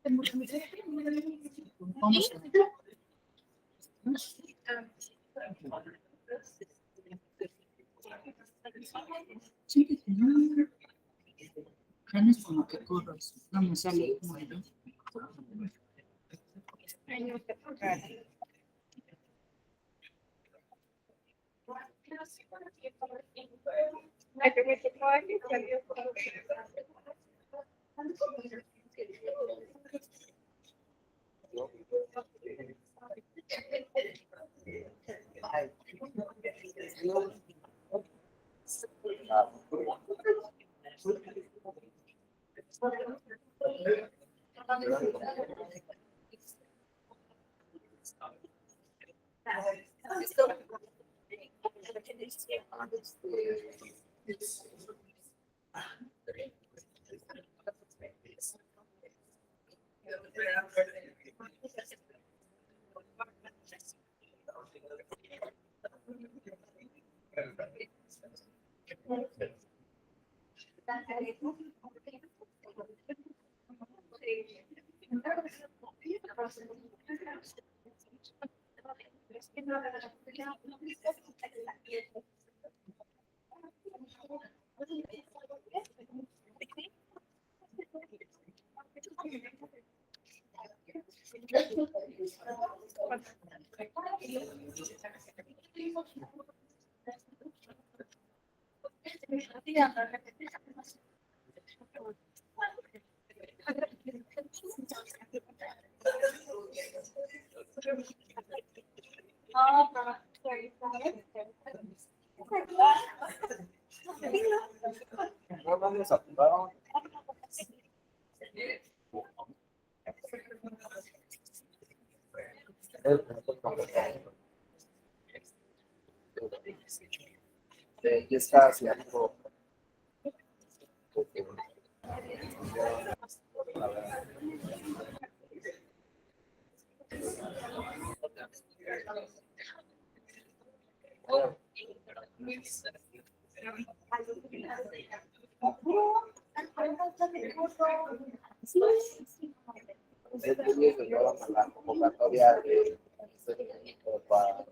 Vamos a ver. Sí, tienes como que corres, no me sale muy bien. Ya está haciendo. La convocatoria de para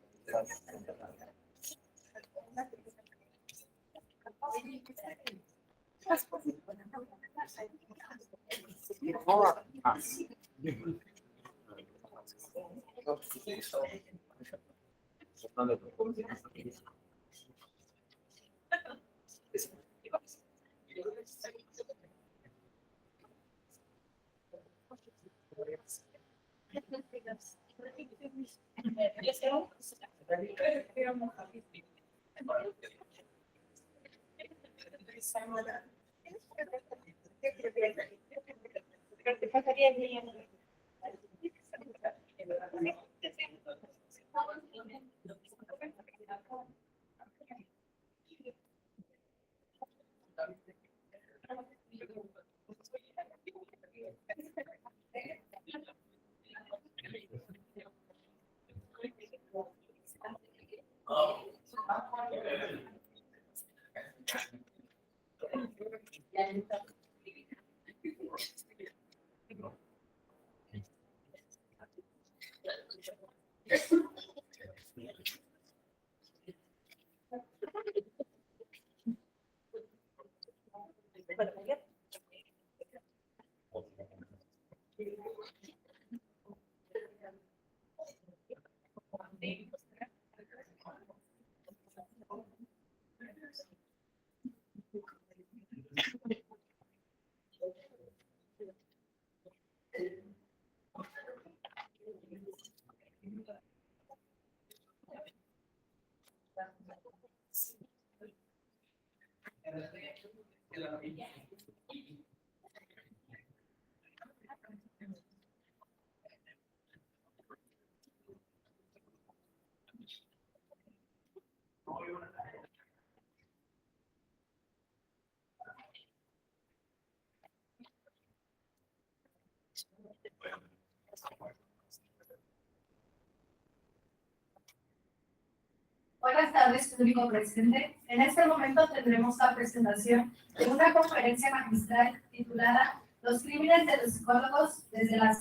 Buenas tardes, público presente. En este momento tendremos la presentación de una conferencia magistral titulada los crímenes de los psicólogos desde la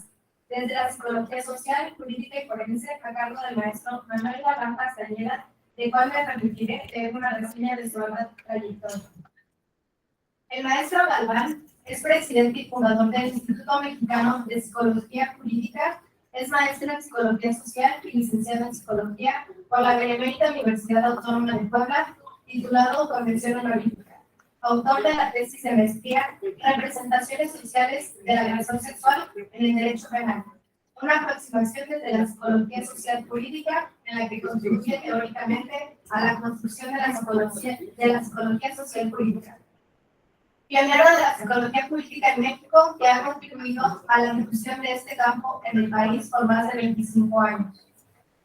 psicología social, jurídica y forense a cargo del maestro Manuel Galván Castañeda, de cual me permitiré leer una reseña de su larga trayectoria. El maestro Galván es presidente y fundador del Instituto Mexicano de Psicología Jurídica, es maestro en Psicología Social y licenciado en Psicología por la Benemérita Universidad Autónoma de Puebla, titulado Convención Honorífica. Autor de la tesis de maestría Representaciones sociales del agresor sexual en el derecho penal. Una aproximación desde la psicología social jurídica en la que contribuye teóricamente a la construcción de la psicología social jurídica. Pionero de la psicología política en México, que ha contribuido a la difusión de este campo en el país por más de 25 años.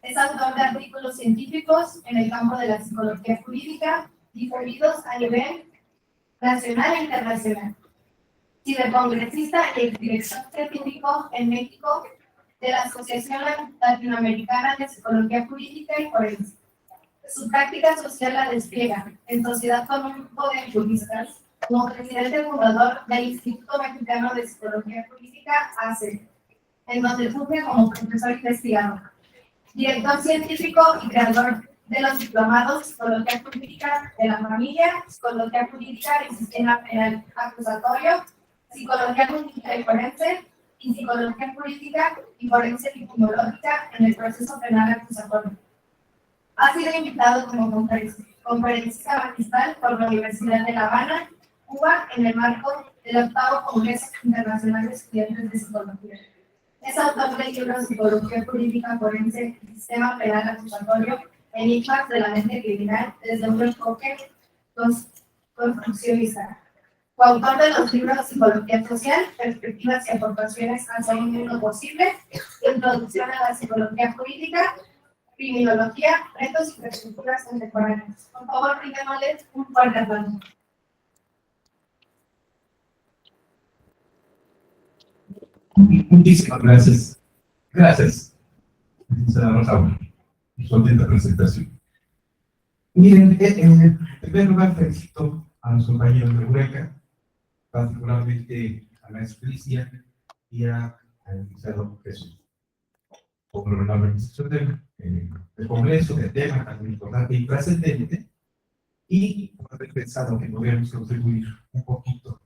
Es autor de artículos científicos en el campo de la psicología jurídica, difundidos a nivel nacional e internacional. Cibercongresista y exdirector científico en México de la Asociación Latinoamericana de Psicología Jurídica y Forense. Su práctica social la despliega en sociedad con un grupo de juristas, como presidente fundador del Instituto Mexicano de Psicología Jurídica, ACE, en donde funge como profesor investigador, director científico y creador de los diplomados Psicología Jurídica de la Familia, Psicología Jurídica y Sistema Penal Acusatorio, Psicología Jurídica y Forense, y Psicología Jurídica y Forense Victimológica en el proceso penal acusatorio. Ha sido invitado como conferencista magistral por la Universidad de La Habana, Cuba, en el marco del 8º Congreso Internacional de Estudiantes de Psicología. Es autor del libro Psicología Jurídica Forense y Sistema Penal Acusatorio, Enigmas de la mente criminal desde un enfoque construccionista. Coautor de los libros Psicología Social, Perspectivas y Aportaciones hacia un mundo posible, Introducción a la Psicología Jurídica, Criminología, Retos y Perspectivas Contemporáneas. Por favor, brindémosles un fuerte aplauso. Muchísimas gracias. Gracias, licenciada Rosaura, por su atenta presentación. Miren, en primer lugar felicito a los compañeros de Eureka, particularmente a la Cristian y al licenciado Jesús, por la organización del Congreso, del tema tan importante y trascendente, y por haber pensado que podríamos contribuir un poquito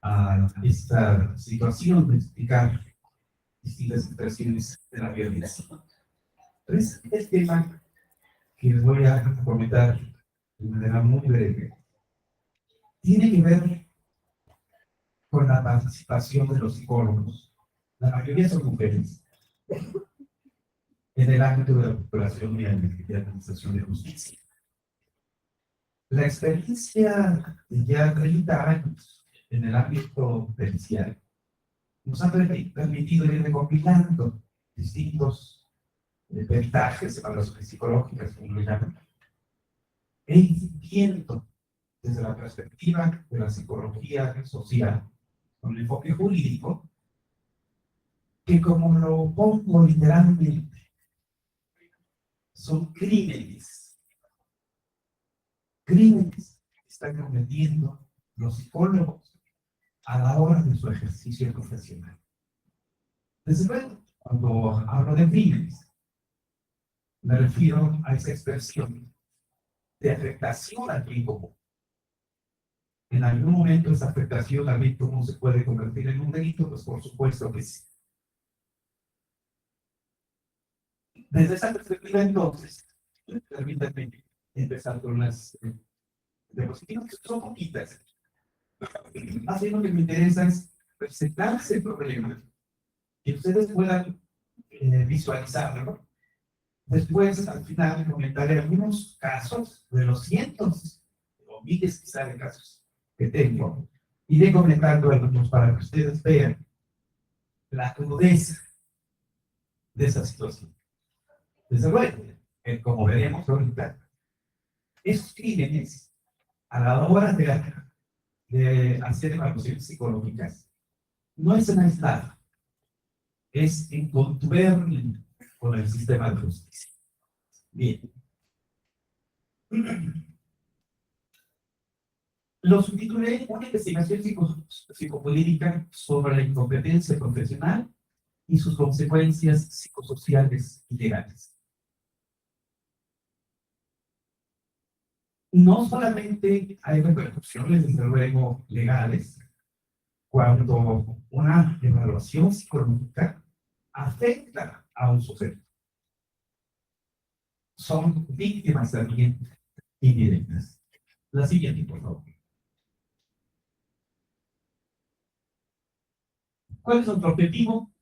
a esta situación de explicar distintas expresiones de la violencia. Entonces, el tema que les voy a comentar de manera muy breve tiene que ver con la participación de los psicólogos. La mayoría son mujeres en el ámbito de la procuración y administración de justicia. La experiencia de ya 30 años en el ámbito pericial nos ha permitido ir recopilando distintos peritajes, evaluaciones psicológicas, como lo llaman, e viendo desde la perspectiva de la psicología social, con el enfoque jurídico, que como lo pongo literalmente, son crímenes que están cometiendo los psicólogos a la hora de su ejercicio profesional. Desde luego, cuando hablo de crímenes, me refiero a esa expresión de afectación al bien común. En algún momento esa afectación al bien común se puede convertir en un delito, pues por supuesto que sí. Desde esa perspectiva, entonces, permítanme empezar con unas diapositivas que son poquitas. Así lo que me interesa es presentar ese problema, que ustedes puedan visualizarlo. Después, al final, comentaré algunos casos de los cientos o miles quizá de casos que tengo. Iré comentando algunos para que ustedes vean la crudeza de esa situación. Desde luego, como veremos ahorita, esos crímenes, a la hora de hacer evaluaciones psicológicas, no es en aislado, es en contubernio con el sistema de justicia. Bien. Lo subtitulé una investigación psicopolítica sobre la incompetencia profesional y sus consecuencias psicosociales y legales. No solamente hay repercusiones, desde luego, legales, cuando una evaluación psicológica afecta a un sujeto. Son víctimas también indirectas. La siguiente, por favor. ¿Cuál es nuestro objetivo?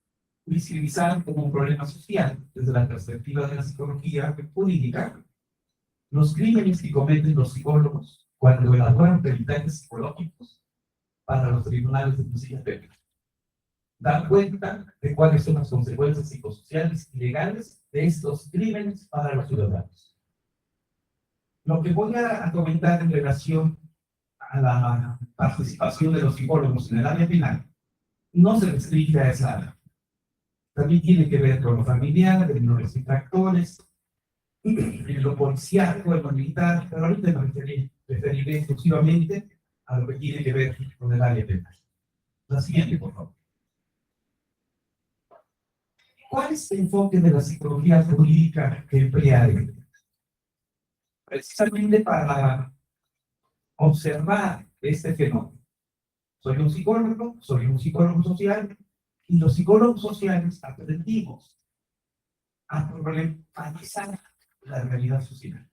Visibilizar como un problema social, desde la perspectiva de la psicología jurídica, los crímenes que cometen los psicólogos cuando elaboran peritajes psicológicos para los tribunales de justicia penal. Dar cuenta de cuáles son las consecuencias psicosociales y legales de estos crímenes para los ciudadanos. Lo que voy a comentar en relación a la participación de los psicólogos en el área penal no se restringe a esa área. También tiene que ver con lo familiar, de los infractores, lo policial, lo militar, pero ahorita me referiré exclusivamente a lo que tiene que ver con el área penal. La siguiente, por favor. ¿Cuál es el enfoque de la psicología jurídica que emplea él? Precisamente para observar este fenómeno. Soy un psicólogo social, y los psicólogos sociales aprendimos a problematizar la realidad social.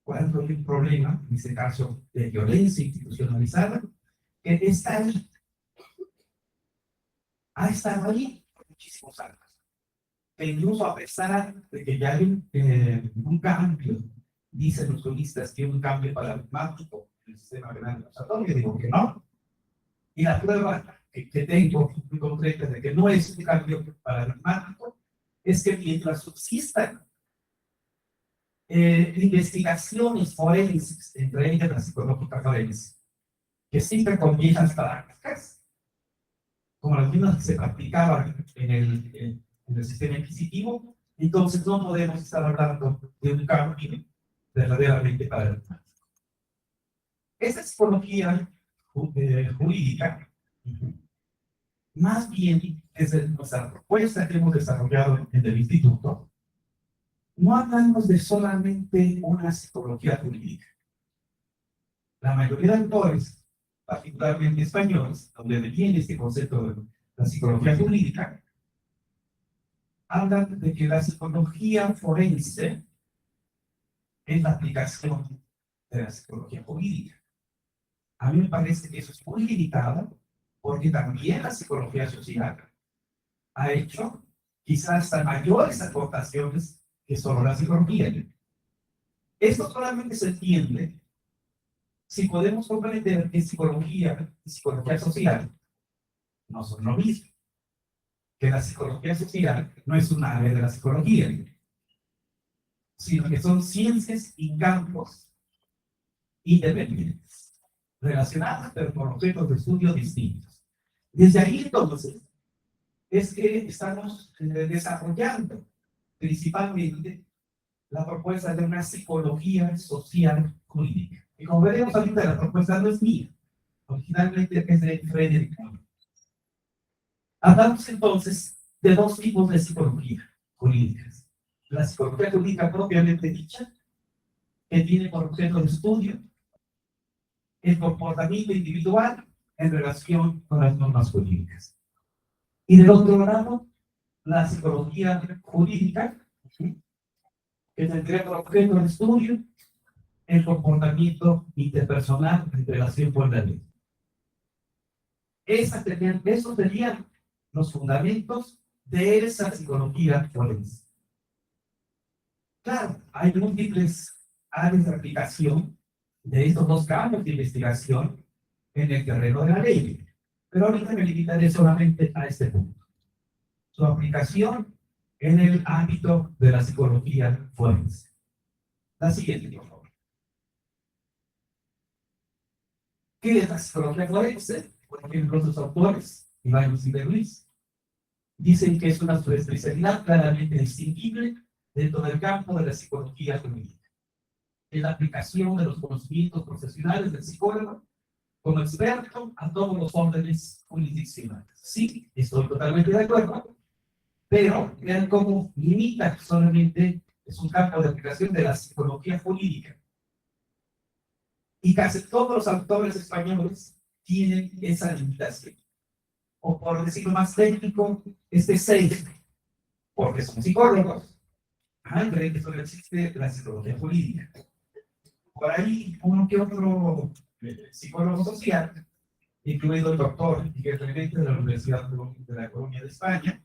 Cuando hay un problema, en este caso de violencia institucionalizada, que está ahí, ha estado ahí por muchísimos años. E incluso a pesar de que ya hay un cambio, dicen los juristas que hay un cambio paradigmático en el sistema penal acusatorio, digo que no. Y la prueba que tengo muy concreta de que no es un cambio paradigmático es que mientras subsistan investigaciones forenses, entre ellas la psicológica forense, que siempre con viejas prácticas, como las mismas que se practicaban en el sistema inquisitivo, entonces no podemos estar hablando de un cambio verdaderamente paradigmático. Esta psicología jurídica, más bien desde nuestra propuesta que hemos desarrollado en el instituto, no hablamos de solamente una psicología jurídica. La mayoría de autores, particularmente españoles, donde viene este concepto de la psicología jurídica, hablan de que la psicología forense es la aplicación de la psicología jurídica. A mí me parece que eso es muy limitado, porque también la psicología social ha hecho quizás hasta mayores aportaciones que solo la psicología. Esto solamente se entiende si podemos comprender que psicología y psicología social no son lo mismo. Que la psicología social no es un área de la psicología, sino que son ciencias y campos independientes, relacionadas pero con objetos de estudio distintos. Desde ahí entonces es que estamos desarrollando principalmente la propuesta de una psicología social jurídica. Y como veremos ahorita, la propuesta no es mía, originalmente es de Frederick. Hablamos entonces de dos tipos de psicología jurídicas. La psicología jurídica propiamente dicha, que tiene por objeto de estudio el comportamiento individual en relación con las normas jurídicas. Y del otro lado, la psicología jurídica, que tendría por objeto de estudio el comportamiento interpersonal en relación con la ley. Esos serían los fundamentos de esa psicología forense. Claro, hay múltiples áreas de aplicación de estos dos campos de investigación en el terreno de la ley, pero ahorita me limitaré solamente a este punto. Su aplicación en el ámbito de la psicología forense. La siguiente, por favor. ¿Qué es la psicología forense? Por ejemplo, los autores, Iván y Luis, dicen que es una subespecialidad claramente distinguible dentro del campo de la psicología jurídica. en la aplicación de los conocimientos profesionales del psicólogo como experto a todos los órdenes jurisdiccionales. Sí, estoy totalmente de acuerdo, pero vean cómo limita solamente, es un campo de aplicación de la psicología jurídica. Y casi todos los autores españoles tienen esa limitación. O por decirlo más técnico, este safe, porque son psicólogos, creen que solo existe la psicología jurídica. Por ahí, uno que otro psicólogo social, incluido el doctor Miguel Regueite de la Universidad de la Coruña de España,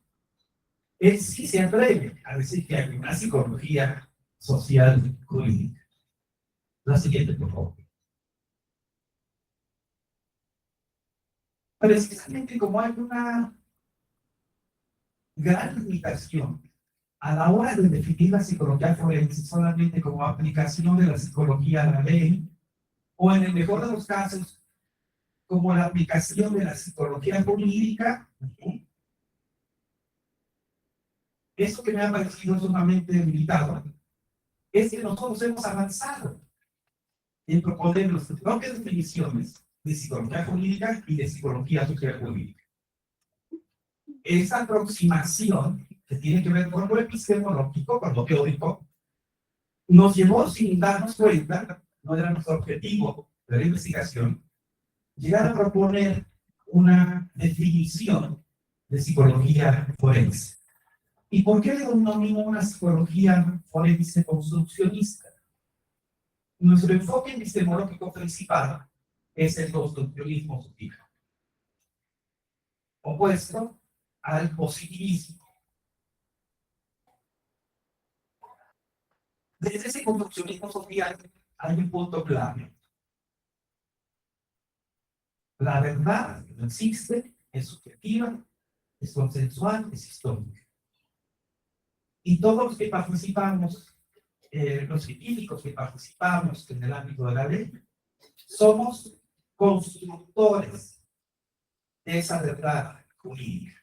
él sí se atreve a decir que hay una psicología social jurídica. La siguiente, por favor. Precisamente como hay una gran limitación a la hora de definir la psicología forense solamente como aplicación de la psicología a la ley, o en el mejor de los casos, como la aplicación de la psicología jurídica, eso que me ha parecido sumamente limitado es que nosotros hemos avanzado en proponer las propias definiciones de psicología jurídica y de psicología social jurídica. Esa aproximación que tiene que ver con lo epistemológico, con lo teórico, nos llevó sin darnos cuenta, no era nuestro objetivo de la investigación, llegar a proponer una definición de psicología forense. ¿Y por qué le denomino una psicología forense construccionista? Nuestro enfoque epistemológico principal es el construccionismo sutil, opuesto al positivismo. Desde ese construccionismo social hay un punto clave. La verdad no existe, es subjetiva, es consensual, es histórica. Y todos los que participamos, los científicos que participamos en el ámbito de la ley, somos constructores de esa verdad jurídica.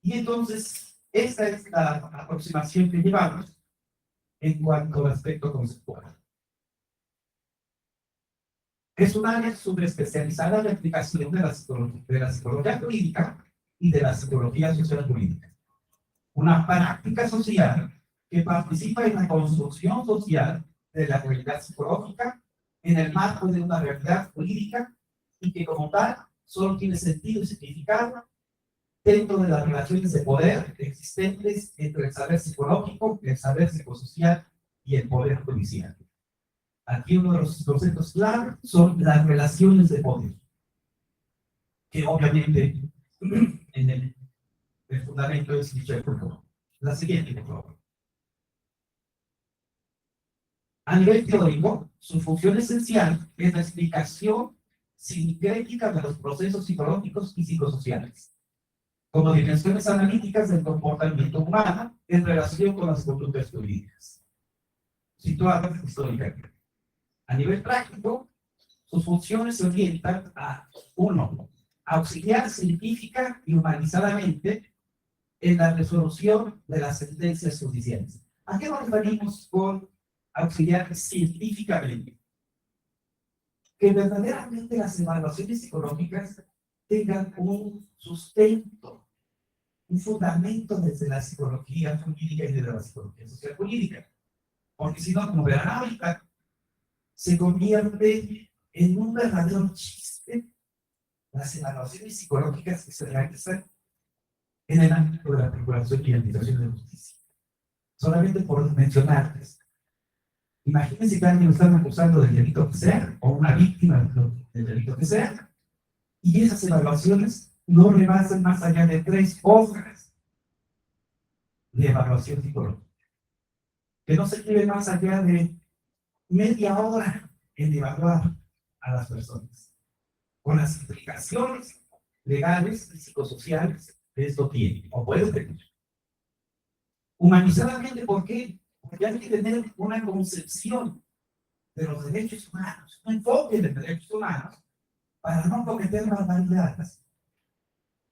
Y entonces, esta es la aproximación que llevamos en cuanto al aspecto conceptual. Es un área subespecializada en la aplicación de la psicología jurídica y de la psicología social jurídica. Una práctica social que participa en la construcción social de la realidad psicológica en el marco de una realidad jurídica y que como tal solo tiene sentido y significado dentro de las relaciones de poder existentes entre el saber psicológico, el saber psicosocial y el poder judicial. Aquí uno de los conceptos clave son las relaciones de poder, que obviamente en el fundamento es Michel Foucault. La siguiente, por favor. A nivel teórico, su función esencial es la explicación sincrética de los procesos psicológicos y psicosociales, como dimensiones analíticas del comportamiento humano en relación con las conductas jurídicas, situadas históricamente. A nivel práctico, sus funciones se orientan a, 1, auxiliar científica y humanizadamente en la resolución de las sentencias judiciales. ¿A qué nos referimos con auxiliar científicamente? Que verdaderamente las evaluaciones psicológicas tengan un sustento, un fundamento desde la psicología jurídica y desde la psicología social jurídica. Porque si no, como verán ahorita, se convierte en un verdadero chiste las evaluaciones psicológicas que se realizan en el ámbito de la procuración y administración de justicia. Solamente por mencionarles. Imagínense que alguien lo están acusando del delito que sea, o una víctima del delito que sea, y esas evaluaciones no rebasan más allá de 3 hojas de evaluación psicológica. Que no se lleve más allá de media hora en evaluar a las personas, con las implicaciones legales y psicosociales que esto tiene, o puede tener. Humanizadamente, ¿por qué? Porque hay que tener una concepción de los derechos humanos, un enfoque de derechos humanos, para no cometer barbaridades,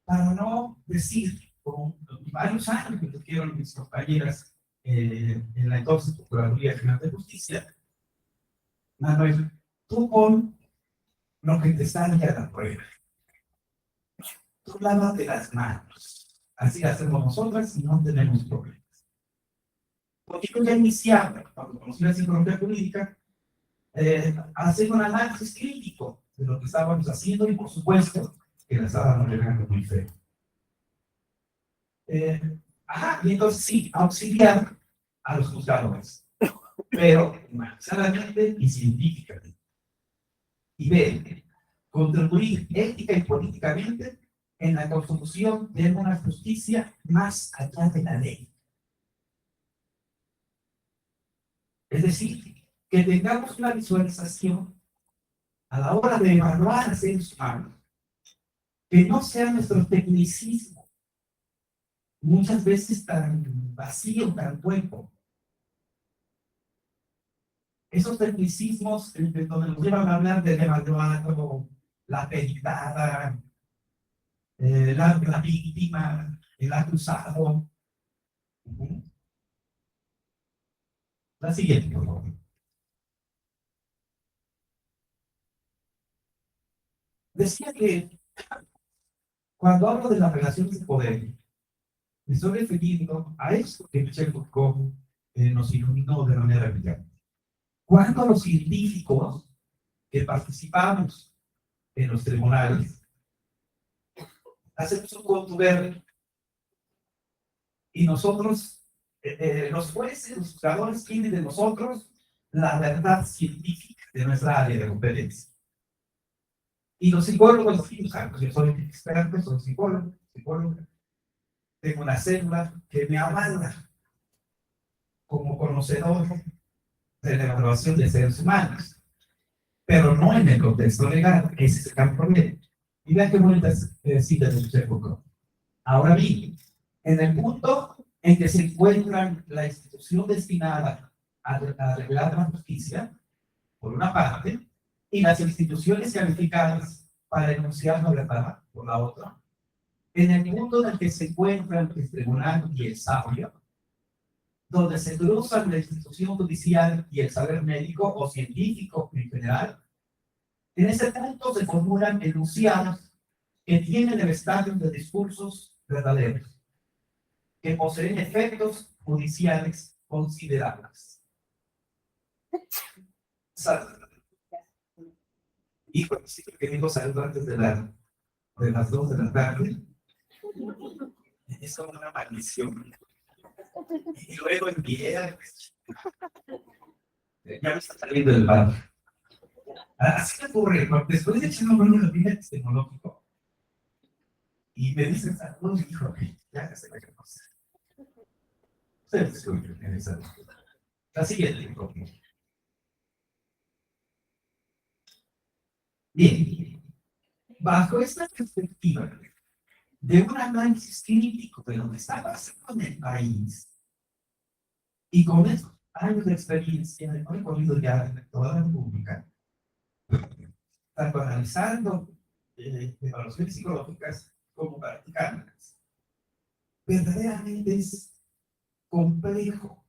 para no decir, como varios años que quiero mis compañeras en la entonces Procuraduría General de Justicia, Manuel, tú pon lo que te salga a la prueba. Tú lávate las manos. Así hacemos nosotras y no tenemos problemas. Porque yo ya iniciaba, cuando conocí la psicología jurídica, hacer un análisis crítico de lo que estábamos haciendo y, por supuesto, que la estábamos regando muy feo. Y entonces sí, auxiliar a los juzgadores, pero humanizadamente y científicamente. Y B, contribuir ética y políticamente en la construcción de una justicia más allá de la ley. Es decir, que tengamos una visualización a la hora de evaluar a seres humanos, que no sea nuestro tecnicismo, muchas veces tan vacío, tan hueco. Esos tecnicismos donde nos llevan a hablar del evaluado, la peritada, la víctima, el acusado. La siguiente, por favor. Decía que cuando hablo de las relaciones de poder, me estoy refiriendo a esto que Michel Foucault nos iluminó de manera brillante. Cuando los científicos que participamos en los tribunales hacemos un contubernio y nosotros, los jueces, los juzgadores, tienen de nosotros la verdad científica de nuestra área de competencia. Y los psicólogos, yo soy experto, soy psicólogo, tengo una célula que me avala como conocedor de la evaluación de seres humanos, pero no en el contexto legal, que es el campo legal. Y vean qué bonitas citas de Michel Foucault. Ahora bien, en el punto en que se encuentra la institución destinada a regular la justicia, por una parte, y las instituciones calificadas para enunciar la verdad, por la otra, en el punto en el que se encuentran el tribunal y el sabio, donde se cruzan la institución judicial y el saber médico o científico en general, en ese punto se formulan enunciados que tienen el estatus de discursos verdaderos, que poseen efectos judiciales considerables. Híjole, sí que vengo saliendo antes de las 2 de la tarde. Es como una maldición. Y luego en viernes. Ya me está saliendo del bar. Así me ocurre, porque después de echar un gabinete epistemológico, y me dicen, saludos, hijo, ya se la conoce. Ustedes escuchan en esa. La siguiente, por favor. Bien, bajo esta perspectiva de un análisis crítico de lo que está pasando en el país y con estos años de experiencia de recorrido ya de toda la República, tanto analizando evaluaciones psicológicas como practicándolas, verdaderamente es complejo.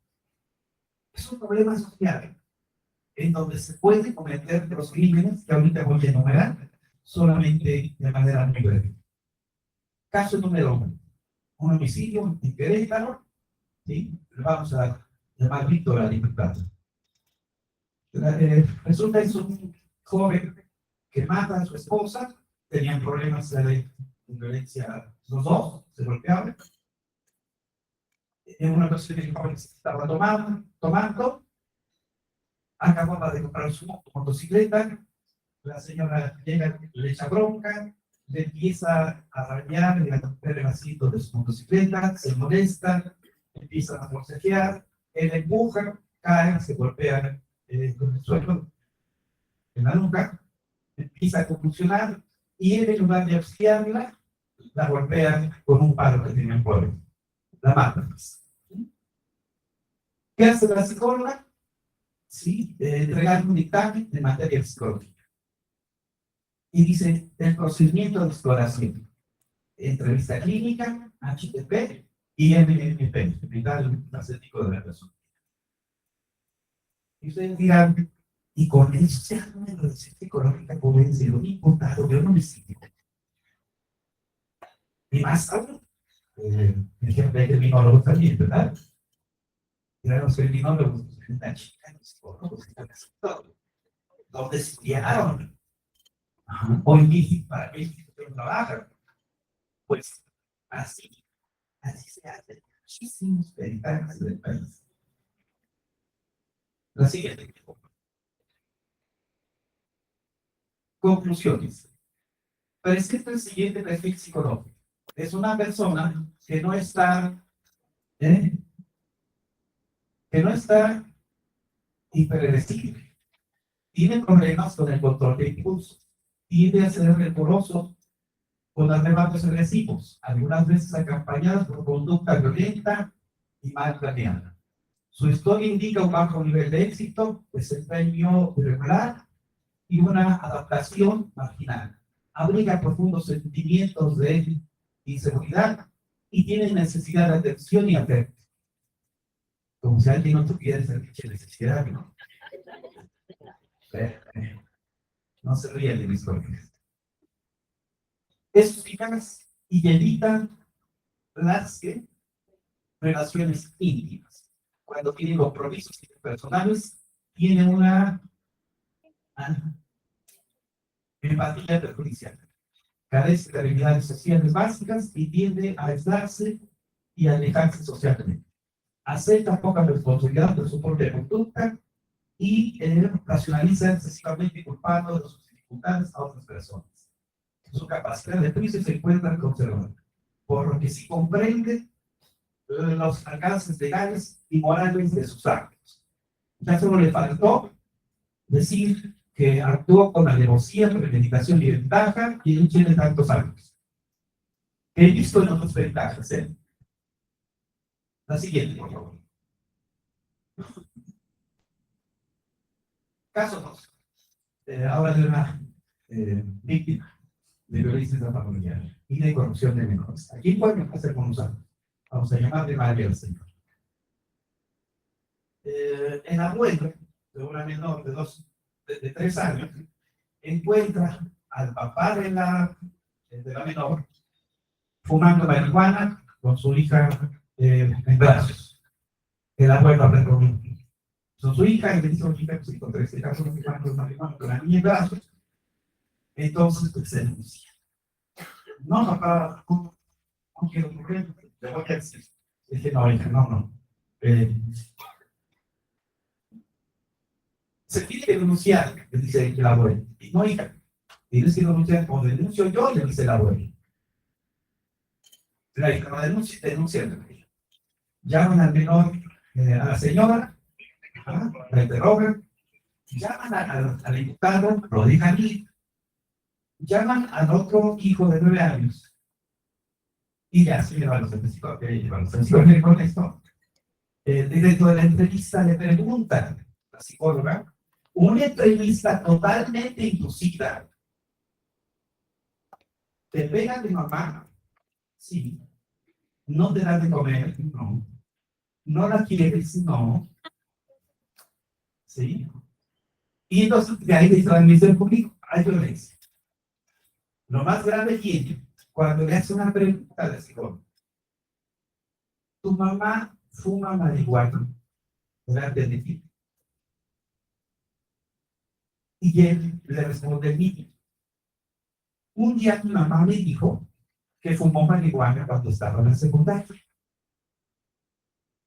Es un problema social en donde se pueden cometer los crímenes que ahorita voy a enumerar solamente de manera muy breve. Caso número 1, un homicidio en Querétaro, ¿sí? Le vamos a llamar Víctor a la diputada. Resulta que es un joven que mata a su esposa, tenían problemas de violencia, los dos se golpeaban. En una ocasión el joven se estaba tomando, acababa de comprar su motocicleta, la señora llega, le echa bronca, le empieza a rayar, le romper el asiento de su motocicleta, se molesta, empieza a forcejear, él empuja, cae, se golpea con el suelo en la nuca, empieza a convulsionar y él, en lugar de auxiliarla, la golpea con un palo que tenía en polvo. La mata. ¿Qué hace la psicóloga? Sí, entregar un dictamen de materia psicológica. Y dice, el procedimiento de exploración, entrevista clínica, HTP, y en mental ascético de la persona. Y ustedes dirán, y con eso se habla de la receta económica como es de lo importado, yo no me siento. Y más aún, el jefe de criminólogos también, ¿verdad? Y los criminólogos, una chica, los psicólogos, donde estudiaron. Hoy México, para México, que trabajan. Pues así se hace muchísimos peritánicos del país. La siguiente. Conclusiones. Presenta el siguiente perfil psicológico. Es una persona que no está hiperagresiva. Tiene problemas con el control de impulsos. Tiende a ser recurroso con arrebatos agresivos, algunas veces acompañadas por conducta violenta y mal planeada. Su historia indica un bajo nivel de éxito, desempeño irregular y una adaptación marginal. Abriga profundos sentimientos de inseguridad y tiene necesidad de atención y afecto. Como si alguien no tuviera esa necesidad, ¿no? No se ríen de mis cosas. Es eficaz y evita las relaciones íntimas. Cuando tiene compromisos personales, tiene una empatía perjudicial. Carece de habilidades sociales básicas y tiende a aislarse y a alejarse socialmente. Acepta poca responsabilidad de su propia conducta y racionaliza excesivamente culpando de sus dificultades a otras personas. Su capacidad de juicio se encuentra conservada, por lo que sí comprende los alcances legales y morales de sus actos. Ya solo le faltó decir que actuó con alevosía, premeditación y ventaja y no tiene tantos años. He visto en otras ventajas, La siguiente, por favor. Caso 2. Habla de una víctima de violencia familiar y de corrupción de menores. Aquí pueden hacer con nosotros. Vamos a llamarle María al Señor. El abuelo de una menor de 3 años encuentra al papá de la menor fumando marihuana con su hija en brazos. El abuelo habla con su hija y le dice a su hija que se encontró este caso fumando marihuana con la niña en brazos. Entonces pues, se denuncia. No, papá, no quiero ocurrir. Le voy a decir. Dije, no, hija, no. Se tiene que denunciar, le dice el abuelo. Y no, hija, tienes que denunciar, o denuncio yo, le dice el abuelo. La hija no denuncia. Llaman al menor, a la señora, la interrogan, llaman al imputado, lo dejan ir, llaman al otro hijo de 9 años. Y ya se lleva los antecedentes con esto. Dentro de la entrevista le preguntan, la psicóloga, una entrevista totalmente inducida. ¿Te pega de mamá? Sí. ¿No te da de comer? No. ¿No la quieres? No. ¿Sí? Y entonces de ahí le transmite conmigo. Hay violencia. Lo más grave viene cuando le hace una pregunta a la psicóloga. ¿Tu mamá fuma marihuana delante de ti? Y él le responde el niño. Un día mi mamá me dijo que fumó marihuana cuando estaba en la secundaria.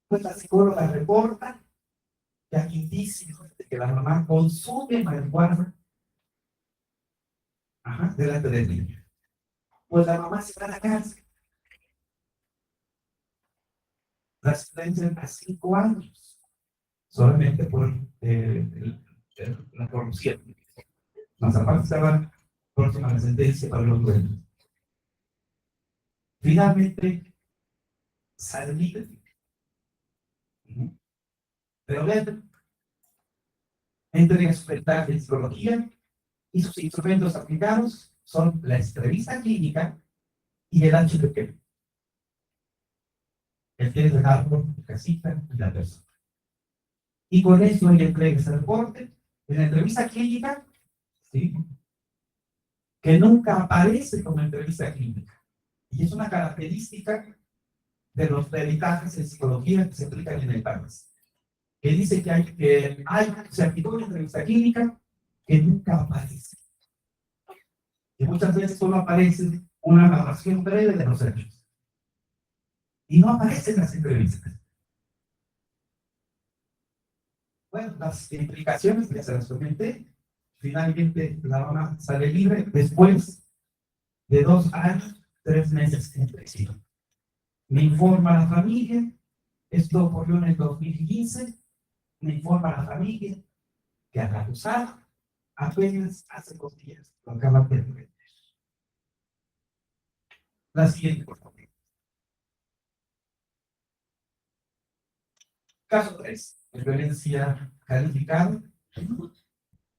Pues la psicóloga reporta que hay indicios de que la mamá consume marihuana delante del niño. Pues la mamá se va a la cárcel. La sentencian a 5 años solamente por la corrupción. Más aparte estaba próxima la sentencia para los dueños. Finalmente sale libre. Pero vean, entre su ventaja de psicología y sus instrumentos aplicados son la entrevista clínica y el HPP. el test del árbol, la casita y la persona. Y con eso ella entrega ese reporte en la entrevista clínica, ¿sí? Que nunca aparece como entrevista clínica. Y es una característica de los peritajes en psicología que se aplican en el país. Que dice que hay certitud de entrevista clínica que nunca aparece. Y muchas veces solo aparece una narración breve de los hechos. Y no aparecen las entrevistas. Bueno, las implicaciones ya se las comenté. Finalmente la dama sale libre después de 2 años, 3 meses en prisión. Me informa la familia, esto ocurrió en el 2015, me informa la familia que al acusar apenas hace 2 días lo acaban de ver. La siguiente, por favor. Caso 3. Violencia calificada.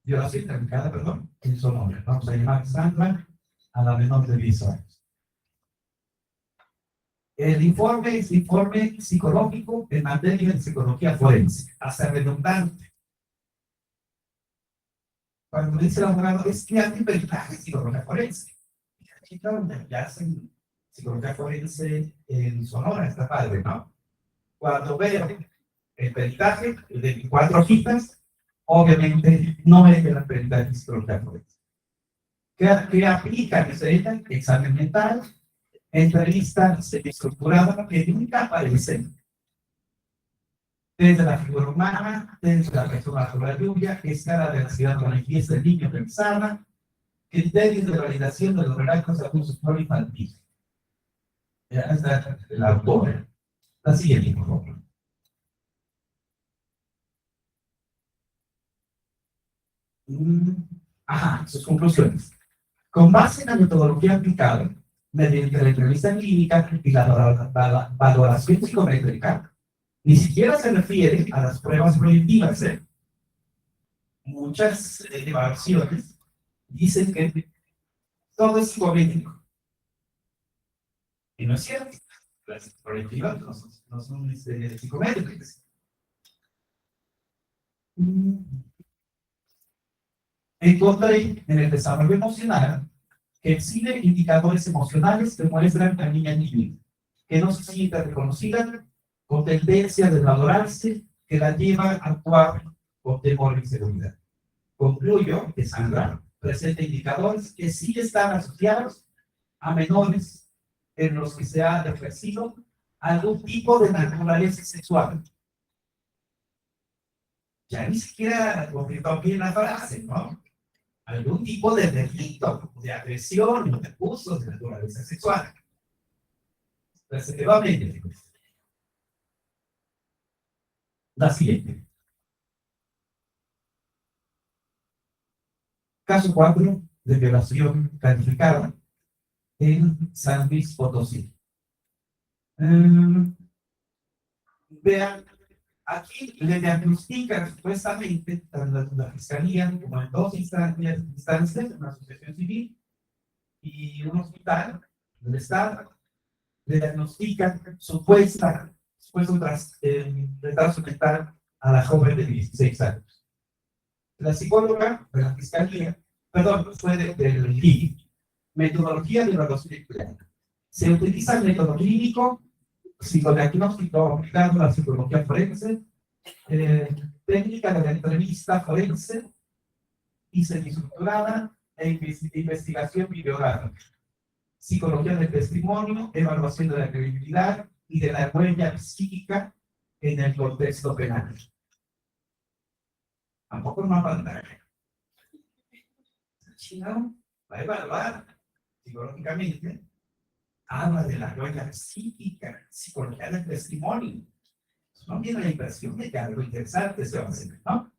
Violación calificada, perdón, en su nombre. Vamos a llamar Sandra a la menor de 10 años. El informe es informe psicológico en materia de psicología forense. Hace redundante. Cuando dice el abogado, es que hay peritaje en psicología forense. Aquí donde ya hacen psicología forense en Sonora, está padre, ¿no? Cuando veo el peritaje de 24 hojitas, obviamente no es de la peritaje de psicología forense. ¿Qué aplican? Necesitan examen mental, entrevista semiestructurada que nunca aparecen. Desde la figura humana, desde la persona sobre la lluvia, escala de la ciudad manifiesta el niño pensada, criterios de validación de los relatos de abuso sexual infantil. Ya está la autora. La siguiente, por favor. Ajá, sus conclusiones. Con base en la metodología aplicada, mediante la entrevista clínica y la valoración psicométrica, ni siquiera se refiere a las pruebas preventivas. Muchas evaluaciones dicen que todo es psicométrico. Y no es cierto. Las preventivas no son psicométricas. Encontré en el desarrollo emocional que exhibe indicadores emocionales que muestran a niña niña que no se siente reconocida, con tendencia a desvalorarse, que la lleva a actuar con temor e inseguridad. Concluyo que Sandra presenta indicadores que sí están asociados a menores en los que se ha ejercido algún tipo de naturaleza sexual. Ya ni siquiera completó bien la frase, ¿no? Algún tipo de delito, de agresión o de abuso de naturaleza sexual. Respectivamente. La siguiente. Caso 4 de violación calificada en San Luis Potosí. Vean, aquí le diagnostican supuestamente tanto la fiscalía como en 2 instancias, una asociación civil y un hospital del Estado, le diagnostican supuesto retraso mental a la joven de 16 años. La psicóloga de la fiscalía, fue del GIG, metodología de evaluación empleada. Se utiliza el método clínico, psicodiagnóstico aplicado a la psicología forense, técnica de la entrevista forense y semiestructurada e investigación bibliográfica, psicología del testimonio, evaluación de la credibilidad y de la huella psíquica en el contexto penal. Tampoco no pantalla. Chino va a evaluar psicológicamente, habla de la huella psíquica, psicología del testimonio. No tiene la impresión de que algo interesante se va a hacer, ¿no?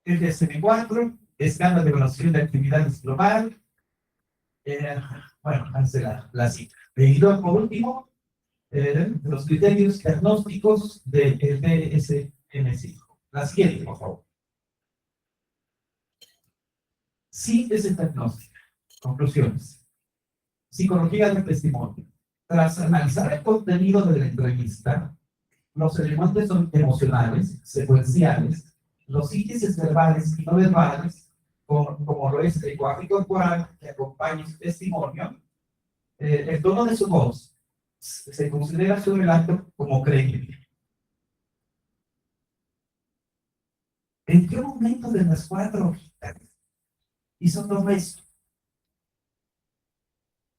El DSM-4, escala de evaluación de actividades global. Bueno, hace la cita. Y luego, por último, los criterios diagnósticos del DSM-5. La siguiente, por favor. Síntesis diagnóstica. Conclusiones. Psicología del testimonio. Tras analizar el contenido de la entrevista, los elementos emocionales, secuenciales, los índices verbales y no verbales, como lo es el lenguaje corporal que acompaña su testimonio, el tono de su voz, se considera su relato como creíble. ¿En qué momento de las 4 hojitas hizo todo eso?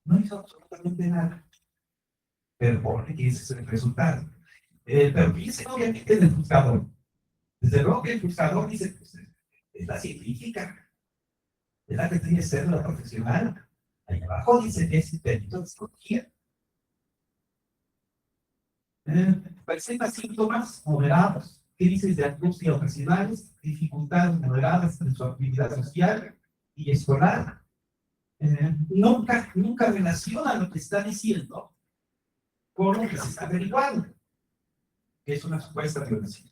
No hizo absolutamente nada. Pero pone que ese es el resultado. Pero fíjense obviamente del buscador. Desde luego que el buscador dice, pues, es la científica, es la que tiene que ser la profesional. Ahí abajo dice que es intento de psicología. Presenta síntomas moderados, crisis de angustia ocasionales, dificultades moderadas en su actividad social y escolar. Nunca relaciona lo que está diciendo con lo que se está averiguando, que es una supuesta violación.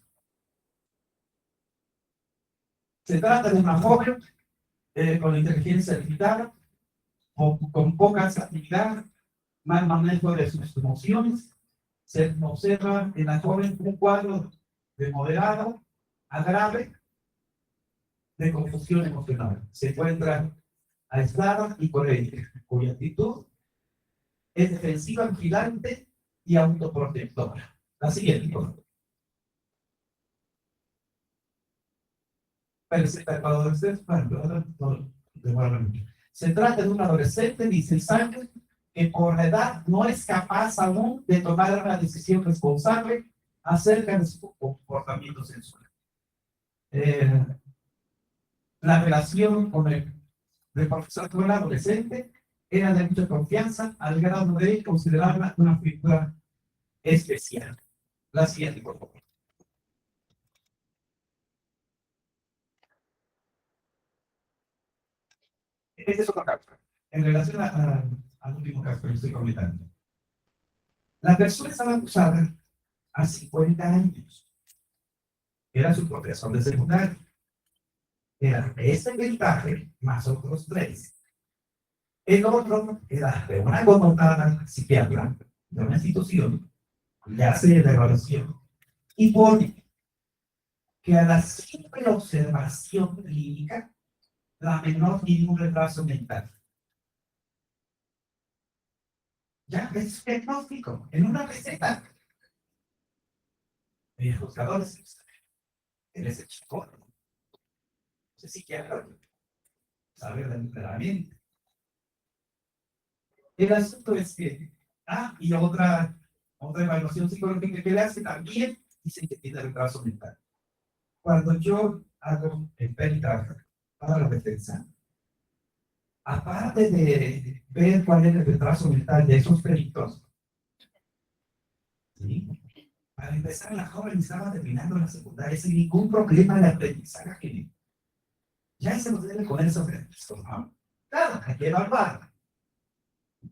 Se trata de una joven con inteligencia limitada, con poca actividad, mal manejo de sus emociones. Se observa en la joven un cuadro de moderado a grave de confusión emocional. Se encuentra aislada y cuya actitud es defensiva, vigilante y autoprotectora. La siguiente, por favor. Se trata de un adolescente de 16 años que por la edad no es capaz aún de tomar una decisión responsable acerca de su comportamiento sexual. La relación con el profesor con el adolescente era de mucha confianza al grado de considerarla una figura especial. La siguiente, por favor. Este es otro caso. En relación al último caso que estoy comentando. La persona estaba acusada a 50 años. Era su profesor de secundaria. Era ese ventaje más otros 3. El otro era de una connotada psiquiatra de una institución, le hace la evaluación y pone que a la simple observación clínica la menor tiene un retraso mental. Ya es diagnóstico en una receta. El juzgador es el psicólogo. No sé si quiere saber de la mente. El asunto es que, y otra evaluación psicológica que le hace también dice que tiene retraso mental. Cuando yo hago el peritaje para la defensa, aparte de ver cuál es el retraso mental de esos peritos, ¿sí? Para empezar, la joven estaba terminando la secundaria sin ningún problema de aprendizaje. Ya se nos debe poner sobre esto, ¿no? Claro, hay que evaluar.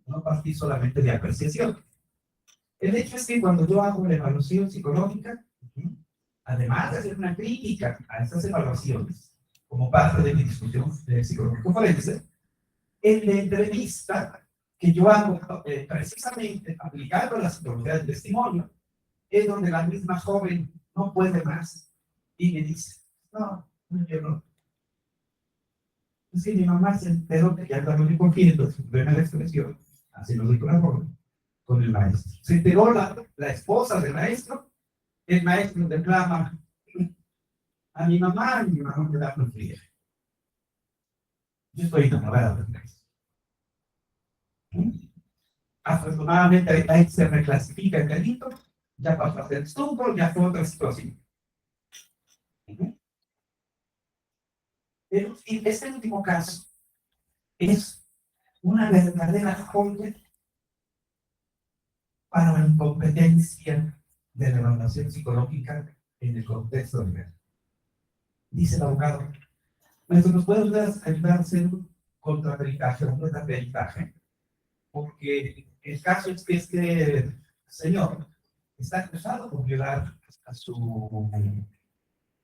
No partir solamente de apreciación. El hecho es que cuando yo hago la evaluación psicológica, además de hacer una crítica a estas evaluaciones, como parte de mi discusión de psicología forense, en la entrevista que yo hago precisamente aplicando la psicología del testimonio, es donde la misma joven no puede más y me dice, no, yo no. Es que mi mamá se enteró que ya estaba muy cogiendo su primera expresión, así lo dijo la joven, con el maestro. Se enteró la esposa del maestro, el maestro reclama a mi mamá y mi mamá me da fría. Yo estoy enamorada del maestro. Afortunadamente ahí se reclasifica el delito, ya pasó a ser estupro, ya fue otra situación. Este último caso es una verdadera joya para la incompetencia de la evaluación psicológica en el contexto legal. Dice el abogado, ¿nos puede ayudar a hacer un contraperitaje, un metaperitaje? Porque el caso es que este señor está acusado por violar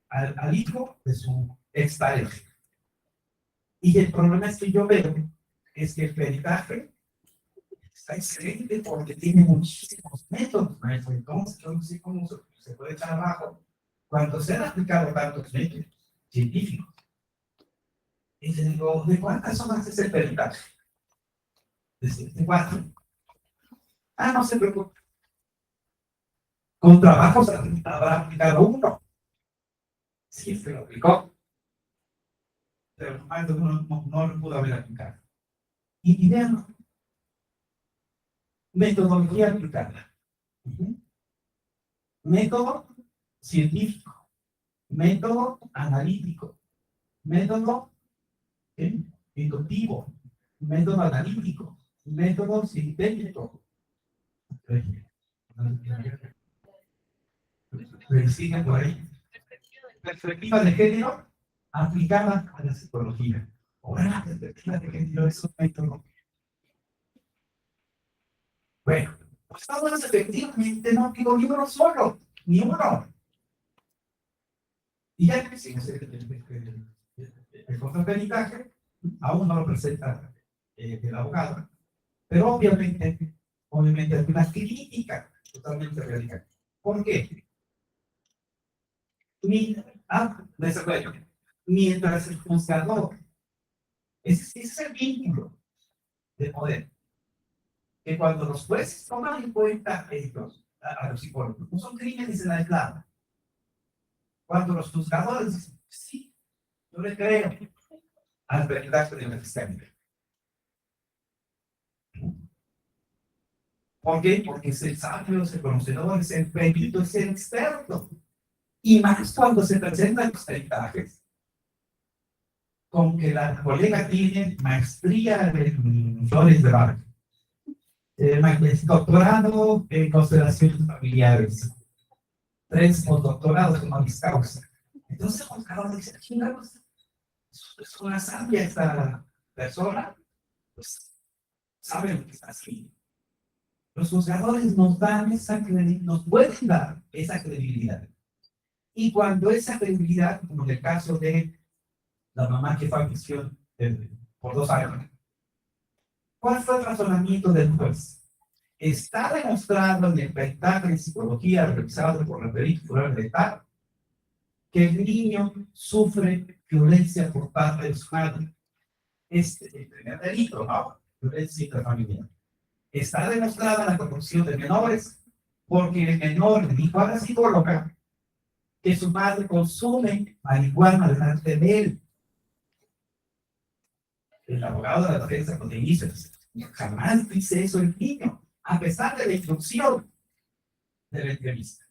al hijo de su expareja. Y el problema es que yo veo es que el peritaje está excelente porque tiene muchísimos métodos, maestro. Entonces, yo no sé cómo se puede echar abajo cuando se han aplicado tantos métodos científicos. Y le digo, ¿de cuántas horas es el peritaje? De 4. Ah, no se preocupe. Con trabajos habrá aplicado 1. Sí, se lo aplicó. Pero más no lo pudo haber aplicado. Y vean, metodología aplicada. Método científico, método analítico, método inductivo, método analítico, método sintético. Sigue por ahí. Perspectiva de género aplicada a la psicología. Ahora la perspectiva de género es un método. Bueno, pues ahora efectivamente no digo ni uno solo, ni uno. Y ya que hicimos el contraperitaje, aún no lo presenta el abogado, pero obviamente hay una crítica totalmente radical. ¿Por qué? Mientras el juzgador, ese es el vínculo de poder, que cuando los jueces toman en cuenta a los psicólogos, no son crímenes en aislado. Cuando los juzgadores dicen, sí, yo le creo al peritaje de la fiscalía. ¿Por qué? Porque es el sabio, es el conocedor, es el perito, es el experto. Y más cuando se presentan los peritajes, con que la colega tiene maestría en flores de barrio, doctorado en constelaciones familiares, 3 postdoctorados honoris causa. Entonces, el juzgador dice, chingados, es una sabia esta persona, pues sabe lo que está haciendo. Los juzgadores nos dan nos pueden dar esa credibilidad. Y cuando esa credibilidad, como en el caso de la mamá que fue a prisión por 2 años, ¿cuál fue el razonamiento del juez? Está demostrado en el peritaje de psicología realizado por la perita de Estado que el niño sufre violencia por parte de su madre. El primer delito, ¿no? Violencia intrafamiliar. Está demostrada la corrupción de menores porque el menor le dijo a la psicóloga que su madre consume marihuana delante de él. El abogado de la defensa cuando dice, jamás dice eso el niño, a pesar de la instrucción de la entrevista.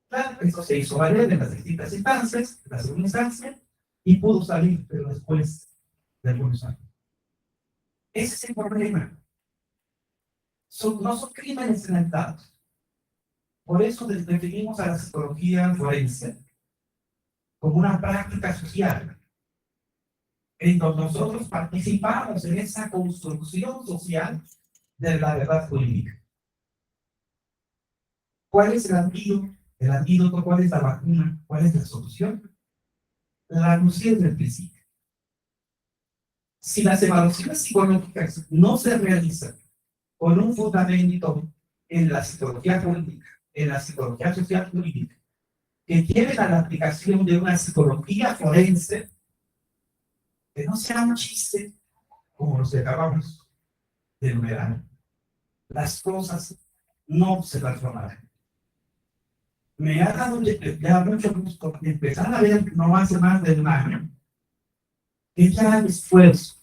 Claro, eso se hizo valer en las distintas instancias, en la segunda instancia, y pudo salir, pero después de algunos años. Ese es el problema. No son crímenes inventados. Por eso definimos a la psicología forense como una práctica social, en donde nosotros participamos en esa construcción social de la verdad jurídica. ¿Cuál es el antídoto? El antídoto, ¿cuál es la vacuna? ¿Cuál es la solución? La anuncié desde el principio. Si las evaluaciones psicológicas no se realizan con un fundamento en la psicología jurídica, en la psicología social jurídica, que lleven a la aplicación de una psicología forense, que no sea un chiste, como los que acabamos de enumerar, las cosas no se transformarán. Me ha dado ya mucho gusto empezar a ver, no hace más de un año, que ya hay esfuerzo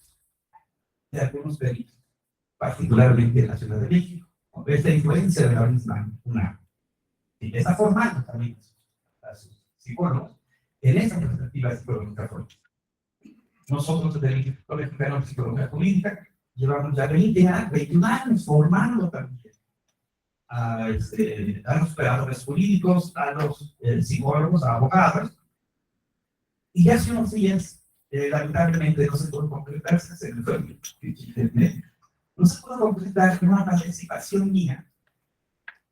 de algunos peritos, particularmente en la Ciudad de México, con esta influencia de la misma UNAM. Y está formando también a sus psicólogos en esa perspectiva psicológica política. Nosotros, desde el Instituto Mexicano de Psicología Jurídica, llevamos ya 21 años formando también a los operadores jurídicos, a los psicólogos, a abogados. Y hace unos días, lamentablemente, no se pudo concretar, no se pudo concretar una participación mía.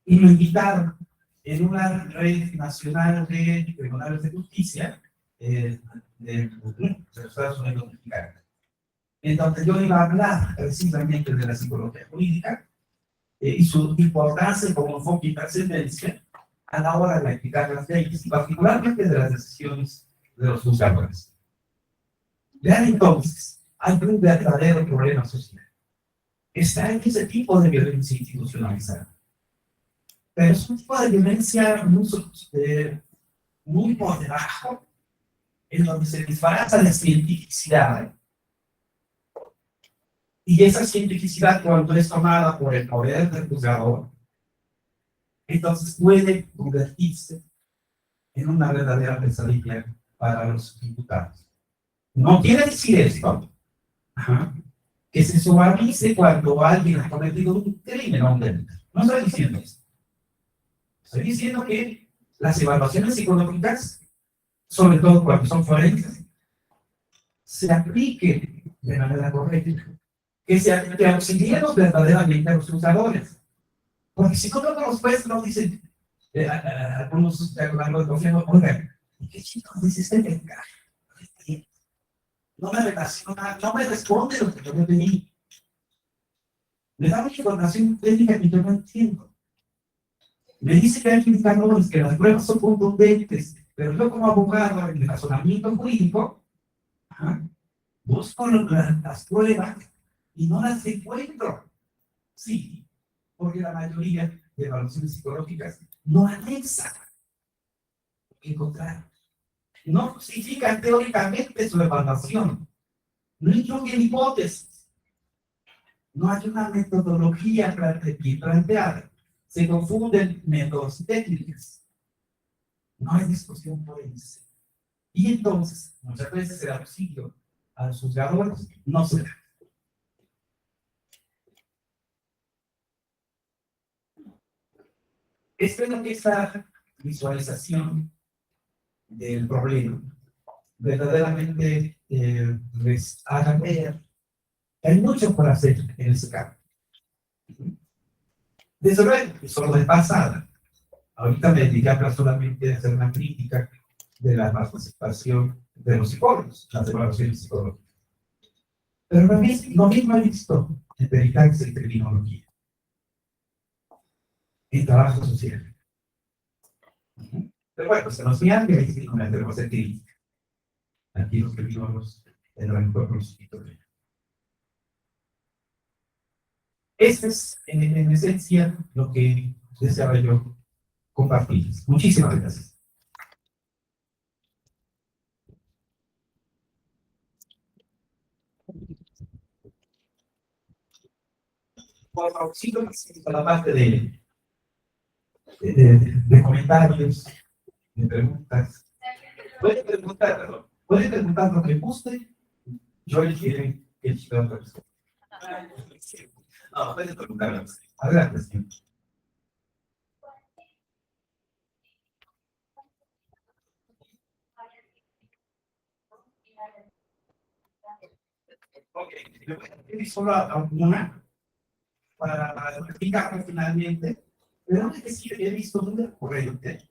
Y me invitaron en una red nacional de tribunales de justicia de los Estados Unidos mexicanos, en donde yo iba a hablar precisamente de la psicología jurídica y su importancia como enfoque y trascendencia a la hora de aplicar las leyes, y particularmente de las decisiones de los juzgadores. Vean entonces, hay un verdadero problema social. Está en ese tipo de violencia institucionalizada. Pero es un tipo de violencia muy por debajo, en donde se disfraza la cientificidad. Y esa cientificidad, cuando es tomada por el poder del juzgador, entonces puede convertirse en una verdadera pesadilla para los imputados. No quiere decir esto, que se suavice cuando alguien ha cometido un crimen o un delito. No estoy diciendo esto. Estoy diciendo que las evaluaciones psicológicas, sobre todo cuando son forenses, se apliquen de manera correcta, que auxiliemos verdaderamente a los juzgadores. Porque si no los jueces nos dicen, algunos de lo de gobierno, oigan, ¿qué chicos dice este lenguaje? No me relaciona, no me responde lo que yo le pedí. Me da mucha información técnica que yo no entiendo. Me dice que hay indicadores, que las pruebas son contundentes, pero yo como abogado en el razonamiento jurídico, busco las pruebas y no las encuentro. Sí, porque la mayoría de evaluaciones psicológicas no anexan encontrar. No justifican teóricamente su evaluación. No incluyen hipótesis. No hay una metodología planteada. Se confunden métodos y técnicas. No hay discusión forense. Y entonces, muchas veces el auxilio a los juzgadores no se da. Espero que esta visualización del problema verdaderamente les haga ver que hay mucho por hacer en ese campo. Desde luego, solo de pasada. Ahorita me dediqué a solamente a hacer una crítica de la participación de los psicólogos, las evaluaciones psicológicas. Pero lo mismo he visto en peritaxia y criminología, en trabajo social. Pero bueno, se nos miran que hay que tenemos de crítica. Aquí los criminólogos tendrán conocimiento de ello. Este es, en esencia, lo que deseaba yo compartir. Muchísimas gracias. Por favor, sigo a la parte de comentarios, de preguntas. Puede preguntar lo que guste. Yo elegiré que chica persona. No, puede preguntar. Adelante, señor. Ok, le voy a pedir solo a una para explicar finalmente, pero es decir, he visto muy recurrente.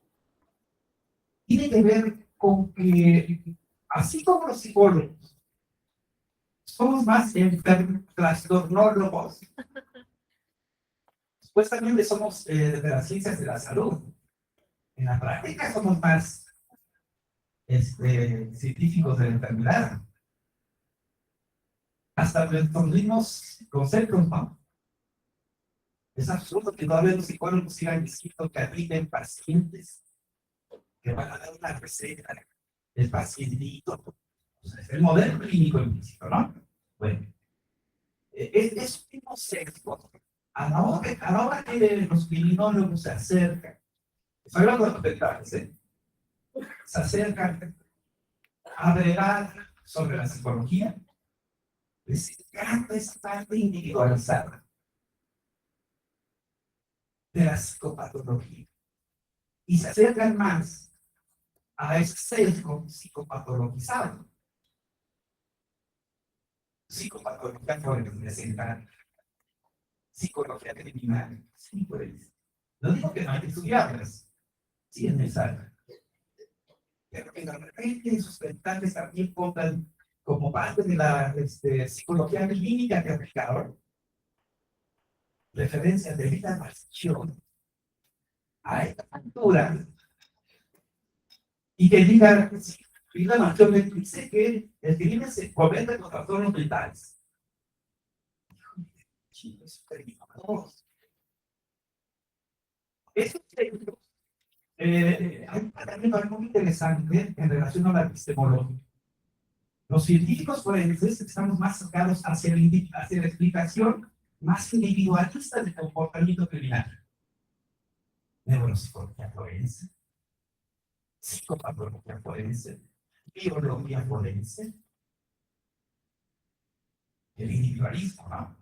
Tiene que ver con que, así como los psicólogos, somos más trastornólogos, pues también somos de las ciencias de la salud. En la práctica somos más científicos de la enfermedad. Hasta nuestros mismos conceptos, ¿no? Es absurdo que todavía los psicólogos sigan diciendo que apliquen pacientes, que van a dar una receta del pacientito. O sea, es el modelo clínico implícito, ¿no? Bueno, es un mismo sesgo. A la hora que los criminólogos se acercan, estoy hablando de los detalles, se acercan a bregar sobre la psicología, les encanta esa parte individualizada de la psicopatología. Y se acercan más a ese sesgo psicopatologizado. Psicopatología forense, psicología criminal, sí, pues. No digo que no hay que estudiarlas, sí es necesario. Pero que de repente esos detalles también pongan como parte de la psicología clínica que aplicaron. referencia de vida maldición a esta altura y que diga, vida maldición dice que el crimen se comete con trastornos mentales. Chicos, terminamos. Eso hay un planteamiento muy interesante en relación a la epistemología. Los científicos forenses estamos más cercanos hacia la explicación más individualista del comportamiento criminal. Neuropsicología forense, psicopatología forense, biología forense, el individualismo, ¿no?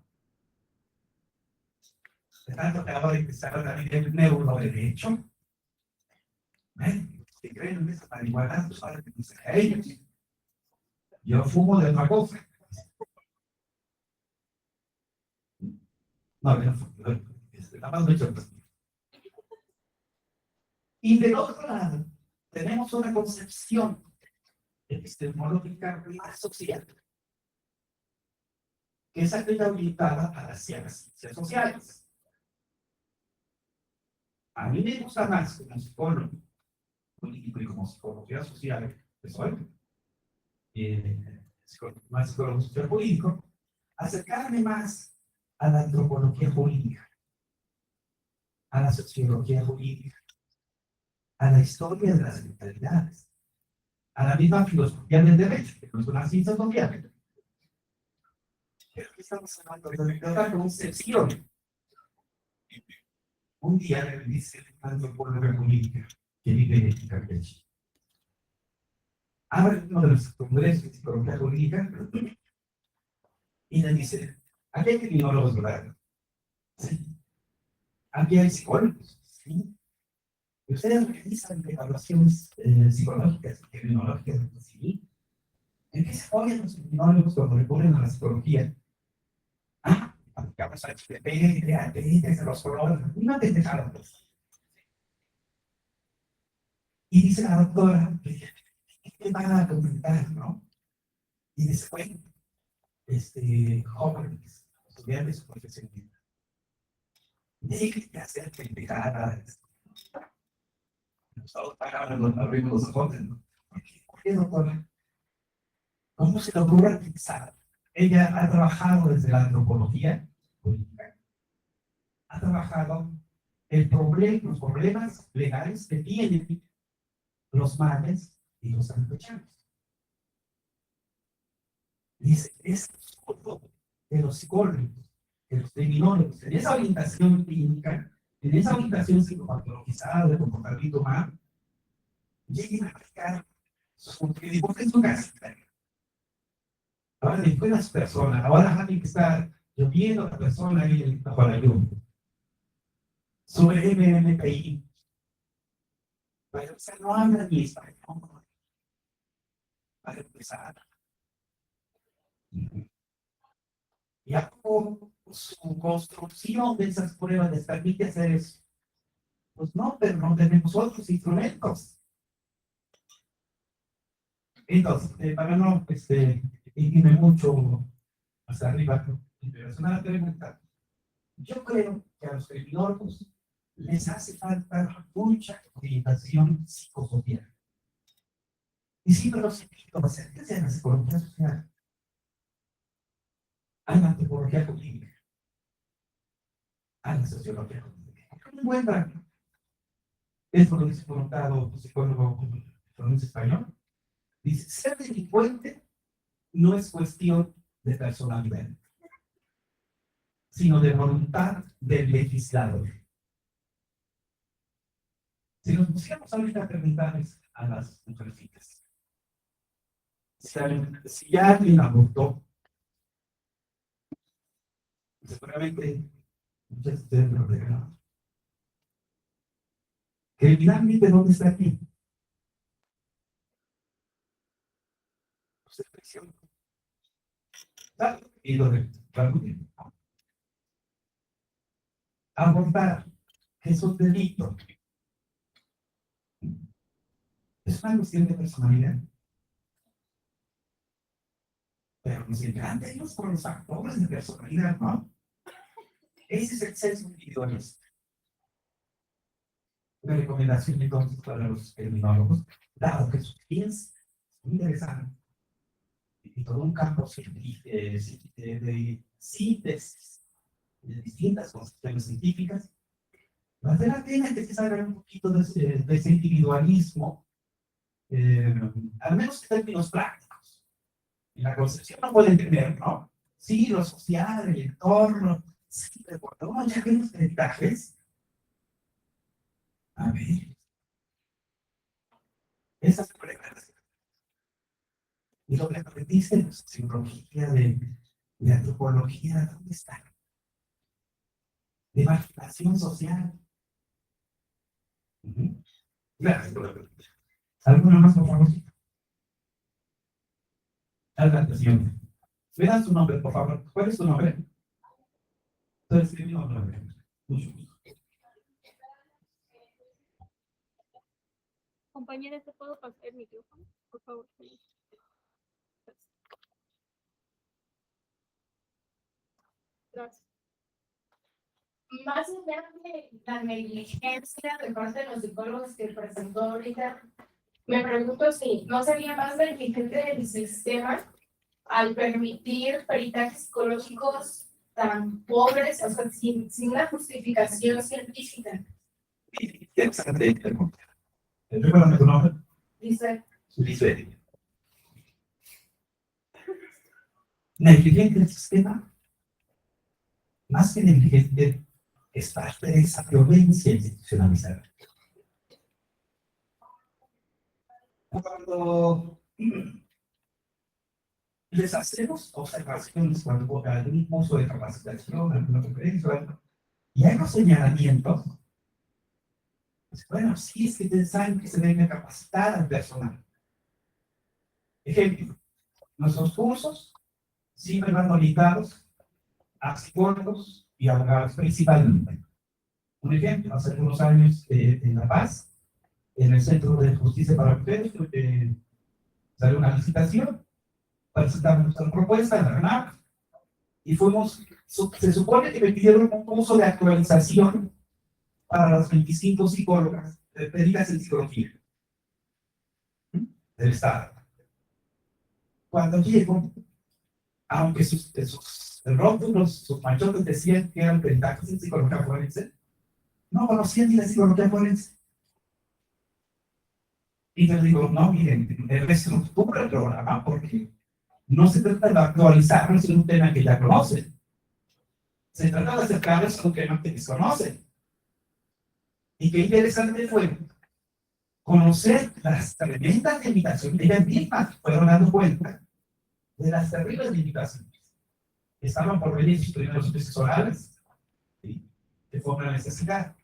De tanto que ahora empezar también el neuroderecho. Si creen en esa marihuana, pues ahora que dicen a ellos. Yo fumo de otra cosa. No, yo no fumo. Nada más lo he hecho. Y del otro lado, tenemos una concepción epistemológica más social, que es aquella orientada a las ciencias sociales. A mí me gusta más como psicólogo político y como psicología social, que soy, más psicólogo social político, acercarme más a la antropología jurídica, a la sociología jurídica, a la historia de las mentalidades, a la misma filosofía del derecho, que no es una ciencia social. Pero aquí estamos hablando de otra concepción. Un día le dice un antropólogo política que vive en Campeche. Abre uno de los congresos de psicología política y le dice: aquí hay criminólogos, ¿verdad? Sí. Aquí hay psicólogos, sí. Y ustedes realizan evaluaciones psicológicas y criminológicas, sí. ¿En qué se apoyan los criminólogos cuando recurren a la psicología? Aplicamos a HPP, DAT, los colores, una pendejada. Y dice la doctora, ¿qué van a comentar, no? Y dice, bueno, jóvenes, estudiantes profesionales, dejen de hacer pendejadas. Nosotros abrimos los ojos, ¿no? ¿Por qué, doctora? ¿Cómo se le ocurre pensar? Ella ha trabajado desde la antropología política, ha trabajado los problemas legales que tienen los males y los campechanos. Dice, es absurdo de los psicólogos, de los criminólogos, en esa orientación clínica, en esa orientación psicopatologizada de comportamiento humano, lleguen a aplicar sus contributos en su casa. Ahora después las personas, ahora alguien que está lloviendo a la persona ahí bajo la lluvia. Sobre MMPI. Pero o sea, no habla ni español. Para empezar. Y a cómo su construcción de esas pruebas les permite hacer eso. Pues no, pero no tenemos otros instrumentos. Entonces, para no irme mucho hacia arriba, es una pregunta. Yo creo que a los criminólogos les hace falta mucha orientación psicosocial. Y siempre los invito a acercarse a la psicología social, a la antropología política, a la sociología política. ¿Cómo encuentran? Esto lo dice por un psicólogo español. Dice, ser delincuente no es cuestión de personalidad, sino de voluntad del legislador. Si nos pusiéramos ahorita a preguntarles a las mujercitas, si ya alguien abortó, seguramente muchas de ustedes me lo dejaron. Criminalmente, ¿dónde está aquí? Pues en prisión. Y lo de abortar, que es un delito. Es una cuestión de personalidad. Pero nos encanta irnos con los factores de personalidad, ¿no? Ese es el sesgo individualista. Una recomendación entonces para los criminólogos, dado que su ciencia es muy interesante y todo un campo científico, de síntesis de distintas concepciones científicas, vale la pena que se salga un poquito de ese individualismo, al menos en términos prácticos. Y la concepción no puede entender, ¿no? Sí, lo social, el entorno, sí, pero cuando uno ya ve los ventajas, a ver, esas pruebas. Y lo que aprendiste de psicología, de antropología, ¿dónde está? De marginación social. Claro. ¿Alguna más, por favor? Atención. ¿Me das tu nombre, por favor? ¿Cuál es tu nombre? ¿Tú eres mi nombre? Mucho gusto. Compañera, ¿te puedo pasar el micrófono? Por favor. Gracias. Más allá de la negligencia de parte de los psicólogos que presentó ahorita, me pregunto si no sería más negligente del sistema al permitir peritajes psicológicos tan pobres, o sea, sin una justificación científica. Excelente pregunta. Recuérdame tu nombre. Dice, Lisbeth. Negligente el sistema, más que negligente, es parte de esa violencia institucionalizada. Cuando les hacemos observaciones, cuando hay algún curso de capacitación, alguna conferencia, y hay unos señalamientos, pues, bueno, sí es que pensaban que se debe capacitar al personal. Ejemplo, nuestros cursos siempre van orientados a psicólogos y abogados principalmente. Un ejemplo, hace algunos años en La Paz, en el Centro de Justicia para Mujeres, salió una licitación, presentamos nuestra propuesta en la RENAP, y se supone que me pidieron un curso de actualización para las 25 psicólogas pedidas en psicología del Estado. Cuando llego, aunque sus rótulos, sus manchotes decían que eran peritajes en psicología forense, no conocían ni la psicología forense. Y yo digo, no, miren, reestructura el programa porque no se trata de actualizarnos en un tema que ya conocen. Se trata de acercarnos a un tema que desconocen. Y qué interesante fue conocer las tremendas limitaciones. Ellas mismas fueron dando cuenta de las terribles limitaciones. Estaban por venir sus primeros meses orales, ¿sí? Que fue una necesidad.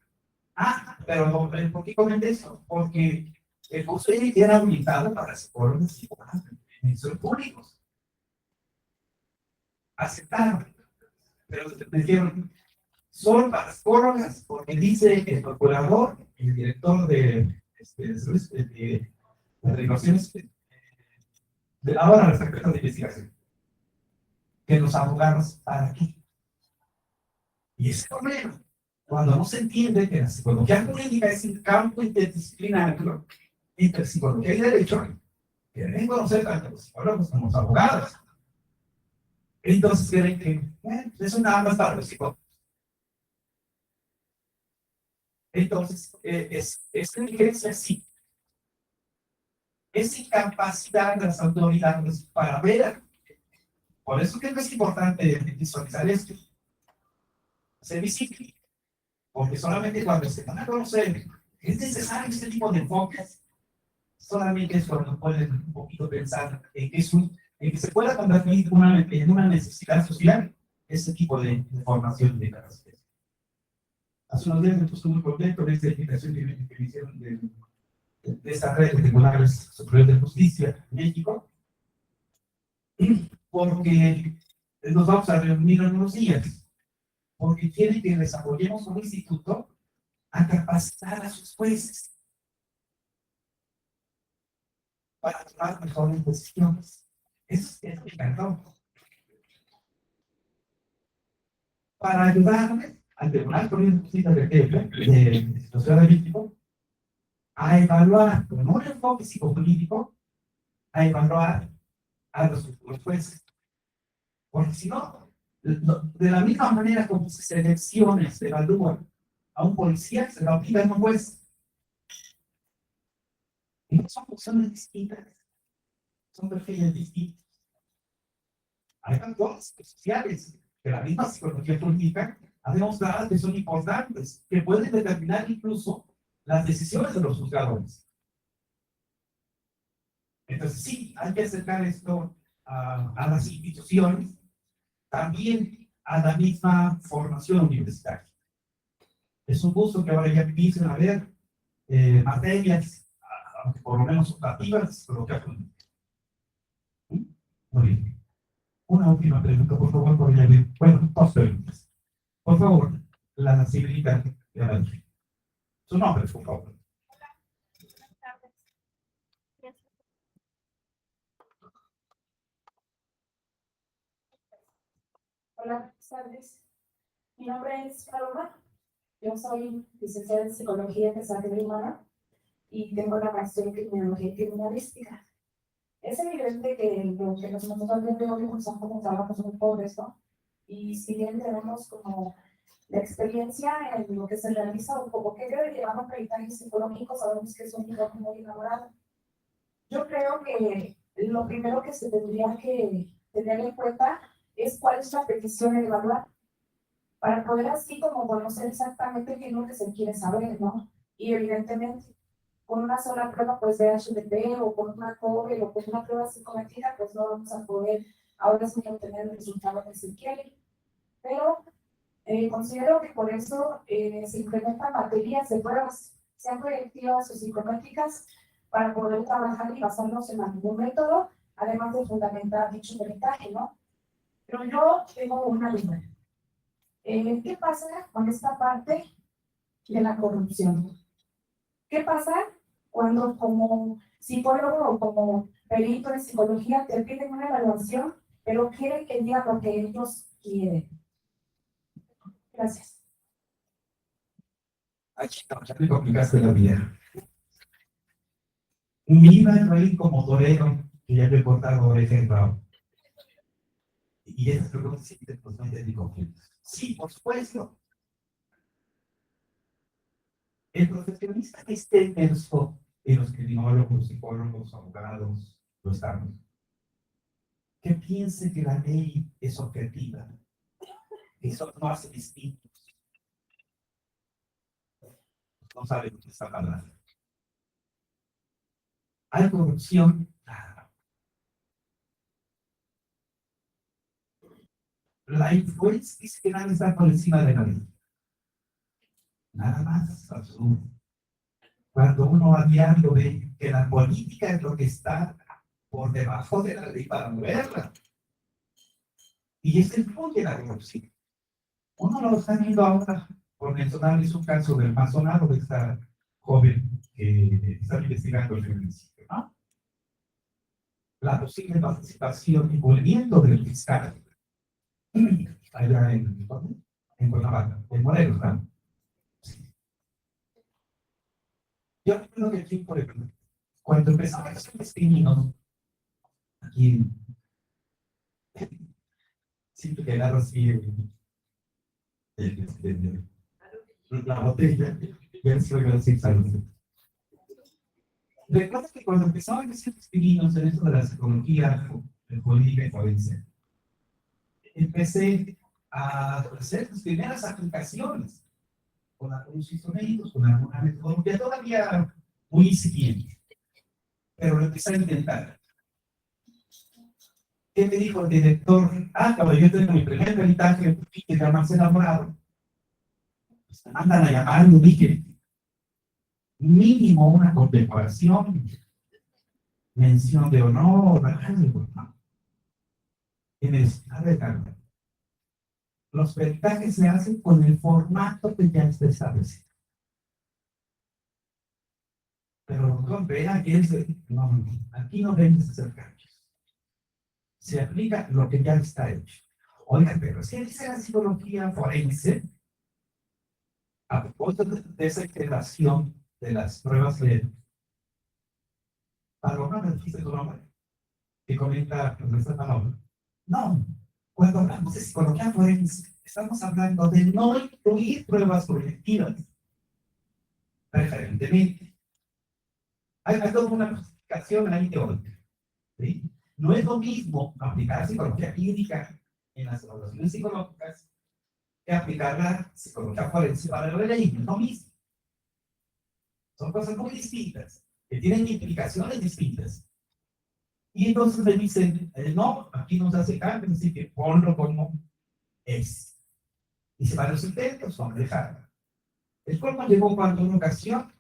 Pero ¿por qué comenté eso? Porque el curso era orientado para psicólogos y psicólogas en ministerios públicos. Aceptaron, pero me dijeron, son para psicólogas, porque dice el procurador, el director de regulaciones de ahora las carpetas de investigación, que los abogados para qué. Y ese problema, cuando no se entiende que la psicología jurídica es un campo interdisciplinario entre psicología y derecho, que deben conocer tanto los psicólogos como los abogados. Entonces creen que eso nada más para los psicólogos. Entonces, es negligencia, sí. Es incapacidad de las autoridades para ver. Por eso creo que es importante visualizar esto. Ser visible. Porque solamente cuando se van a conocer, es necesario este tipo de enfoques. Solamente es cuando pueden un poquito pensar en que se pueda convertir en una necesidad social este tipo de formación de carácter. Hace unos días me puse muy contento de esta invitación que me hicieron de esta red de tribunales superiores de justicia en México, porque nos vamos a reunir en unos días, porque quieren que desarrollemos un instituto a capacitar a sus jueces para tomar mejores decisiones. Eso es mi perdón. Para ayudarles al Tribunal Superior de Justicia de la Ciudad de México a evaluar, con un enfoque psicopolítico, a evaluar a los jueces. Porque si no, de la misma manera como se selecciona, se evalúa a un policía, se lo aplica a un juez. Y no son funciones distintas, son perfiles distintos. Hay factores sociales que la misma psicología política ha demostrado que son importantes, que pueden determinar incluso las decisiones de los juzgadores. Entonces, sí, hay que acercar esto a las instituciones, también a la misma formación universitaria. Es un gusto que ahora ya empiecen a ver materias, por lo menos optativas, de psicología política. Muy bien. Una última pregunta, por favor, por ella. Bueno, dos preguntas. Por favor, la señorita de Adán. Su nombre, por favor. Buenas tardes. Gracias. Hola, buenas tardes. Mi nombre es Paloma. Yo soy licenciada en Psicología y Desarrollo Humano y tengo la maestría en Criminología y Criminalística. Es evidente que lo que nos nosotros de hoy son como trabajos muy pobres, ¿no? Y si bien tenemos como la experiencia en lo que se realiza o como que creo que llevamos peritajes psicológicos, sabemos que es un trabajo muy elaborado. Yo creo que lo primero que se tendría que tener en cuenta es cuál es la petición a evaluar, para poder así como conocer exactamente qué es lo que se quiere saber, ¿no? Y evidentemente, con una sola prueba, pues de HDP o con una COBE o con una prueba psicométrica, pues no vamos a poder ahora sí obtener el resultado que se quiere. Pero considero que por eso se implementan baterías de pruebas, sean proyectivas o psicométricas, para poder trabajar y basarnos en algún método, además de fundamentar dicho peritaje, ¿no? Pero yo tengo una duda. ¿Qué pasa con esta parte de la corrupción? ¿Qué pasa cuando como psicólogo o como perito en psicología te piden una evaluación, pero quieren que diga lo que ellos quieren? Gracias. Ay, no, ya me complicaste la vida. Mi iba a reír como torero, que ya le he cortado oreja en rabo. Y eso es lo que se siente totalmente de conflicto. Sí, por supuesto. El profesionista que esté inmerso en los criminólogos, psicólogos, abogados, lo estamos, que piense que la ley es objetiva, que eso no hace distintos, no sabe lo que está hablando. Hay corrupción. La influencia dice que nadie está por encima de la ley. Nada más, absurdo. Cuando uno a diario ve que la política es lo que está por debajo de la ley para moverla. Y es el fondo de la corrupción. Uno lo está viendo ahora, por mencionarles un caso del más sonado de esta joven que está investigando el feminicidio, ¿no? La posible participación y movimiento del fiscal allá en Cuernavaca, en Morelos, ¿no? Yo recuerdo que aquí, por ejemplo, cuando empezaron a hacer destinos, aquí, siempre quedaron así la botella, y ahora sí voy a decir salud. Recuerdo que cuando empezaron a hacer destinos en esto de la psicología política y forense, empecé a hacer las primeras aplicaciones con algunos instrumentos, con alguna metodología todavía muy incipiente, pero lo empecé a intentar. ¿Qué me dijo el director? Cuando yo tengo mi primer peritaje, que llamarse enamorado, pues me mandan a llamar y dije, mínimo una condecoración, mención de honor, algo, ¿no? Y me dice, a ver, Carmen, los peritajes se hacen con el formato que ya está establecido. Pero no vean que es, no, aquí no vendes a hacer cambios. Se aplica lo que ya está hecho. Oiga, pero si dice la psicología forense, a propósito de esa integración de las pruebas de Paloma, me dijiste tu nombre, que comenta nuestra palabra. No, cuando hablamos de psicología forense, estamos hablando de no incluir pruebas objetivas, preferentemente. Hay toda una justificación ahí teórica, ¿sí? No es lo mismo aplicar psicología clínica en las evaluaciones psicológicas que aplicar la psicología forense para el ley, no es lo mismo. Son cosas muy distintas, que tienen implicaciones distintas. Y entonces me dicen, no, aquí no se hace cambio, así que ponlo como es. Hice varios intentos, son dejar. El cuerpo llegó cuando en una ocasión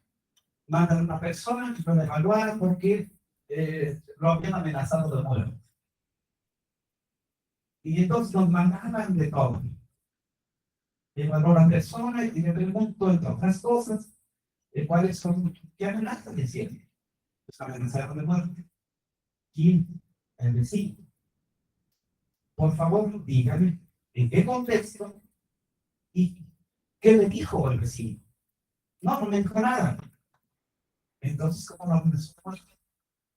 mandan a una persona que puede evaluar porque lo habían amenazado de muerte. Y entonces nos mandaban de todo. Evaluó a la persona y le pregunto, entre otras cosas, cuáles son, qué amenazas le sienten. Pues amenazaron de muerte. ¿Quién? El vecino. Por favor, dígame en qué contexto y qué le dijo el vecino. No, no me dijo nada. Entonces, ¿cómo lo amenazó?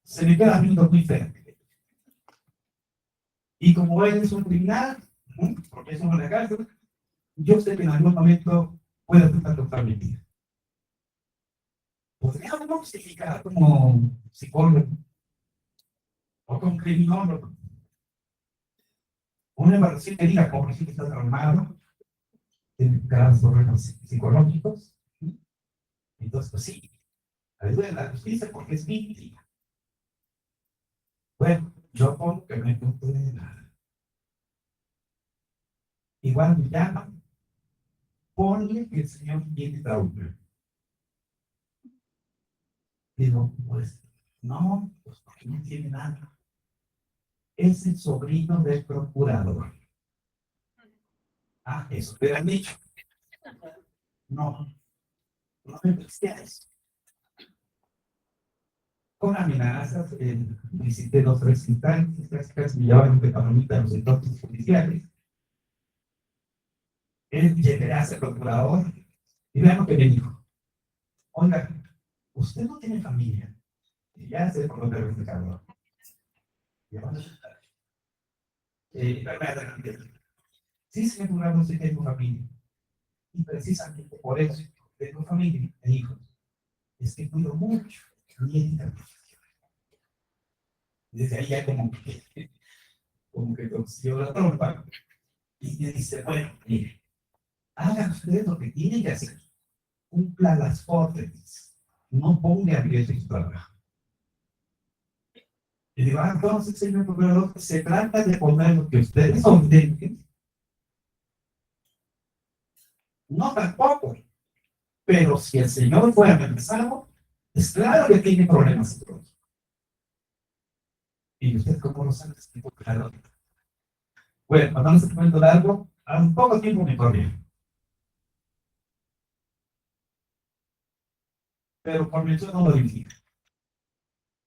Se me queda viendo muy feo. Y como él es un criminal, porque es un legal, yo sé que en algún momento puede tratar contra mi vida. Podríamos justificar como psicólogo o como criminólogo una evaluación que diga como si está traumado, tiene graves problemas psicológicos. Entonces, pues sí, ayuda en la justicia porque es víctima. Bueno, yo pongo que no encontré nada. Igual me llaman, ponle que el señor tiene trauma. Digo, pues, no, pues porque no tiene nada. Es el sobrino del procurador. Ah, eso te han dicho. No, no me presté a eso. Con amenazas, visité los representantes, casi me llevaron de palomita a los entonces judiciales. Él llegué a ser procurador y vean lo que me dijo. Oiga, usted no tiene familia. Y ya sé por dónde va este cabrón. Sí, señor procurador, sí tengo familia. Y precisamente por eso tengo familia e hijos. Es que cuido mucho mi ética. Desde ahí ya como que torció la trompa y me dice, bueno, mire, haga usted lo que tiene que hacer. Cumpla las órdenes. No ponga a riesgo su trabajo. Y digo, entonces, señor procurador, se trata de poner lo que ustedes ordenen. No tampoco. Pero si el señor fue amenazado, es claro que tiene problemas psicológicos. ¿Y usted cómo lo sabe? Claro. Bueno, para no hacer cuento largo, a un poco tiempo me corrió. Pero por mención no lo dirigí.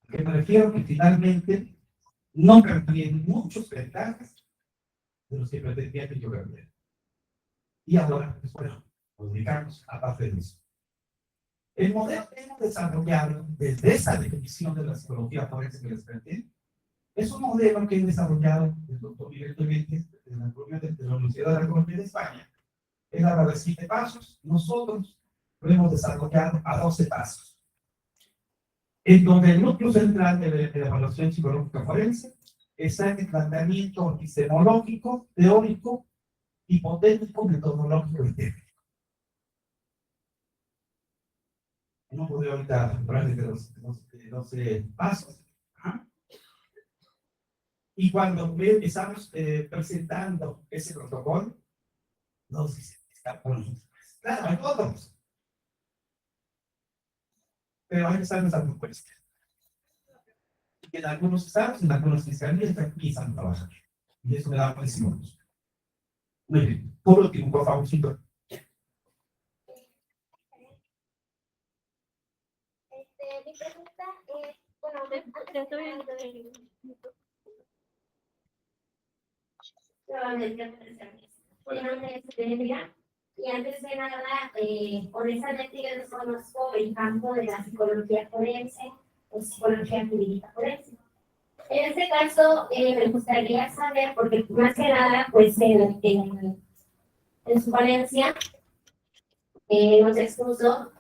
A que me refiero que finalmente no cambié muchos ventajas de los que pretendía que yo cambiara. Y ahora, pues bueno, nos dedicamos a parte de eso. El modelo que hemos desarrollado desde esa definición de la psicología forense que les planteé es un modelo que he desarrollado el doctor Miguel Clemente de la Universidad de la Colombia de España. Es la de 7 pasos. Nosotros lo hemos desarrollado a 12 pasos. En donde el núcleo central de la evaluación psicológica forense está en el planteamiento epistemológico, teórico, hipotético, metodológico y técnico. No podría ahorita hablar de los 12 pasos. Ajá. Y cuando empezamos presentando ese protocolo, nos dicen, está bonito. Claro, hay todos. Pero ahí están nuestras propuestas. En algunos estados, en algunas fiscalías, empiezan a trabajar. Y eso me da muchísimo gusto. Muy bien. Por último, por favorcito. Mi pregunta es, bueno, te estoy viendo el YouTube. Mi nombre es Delia. Y antes de nada, honestamente yo desconozco el campo de la psicología forense o psicología jurídica forense. En este caso, me gustaría saber, porque más que nada, pues en su ponencia nos expuso,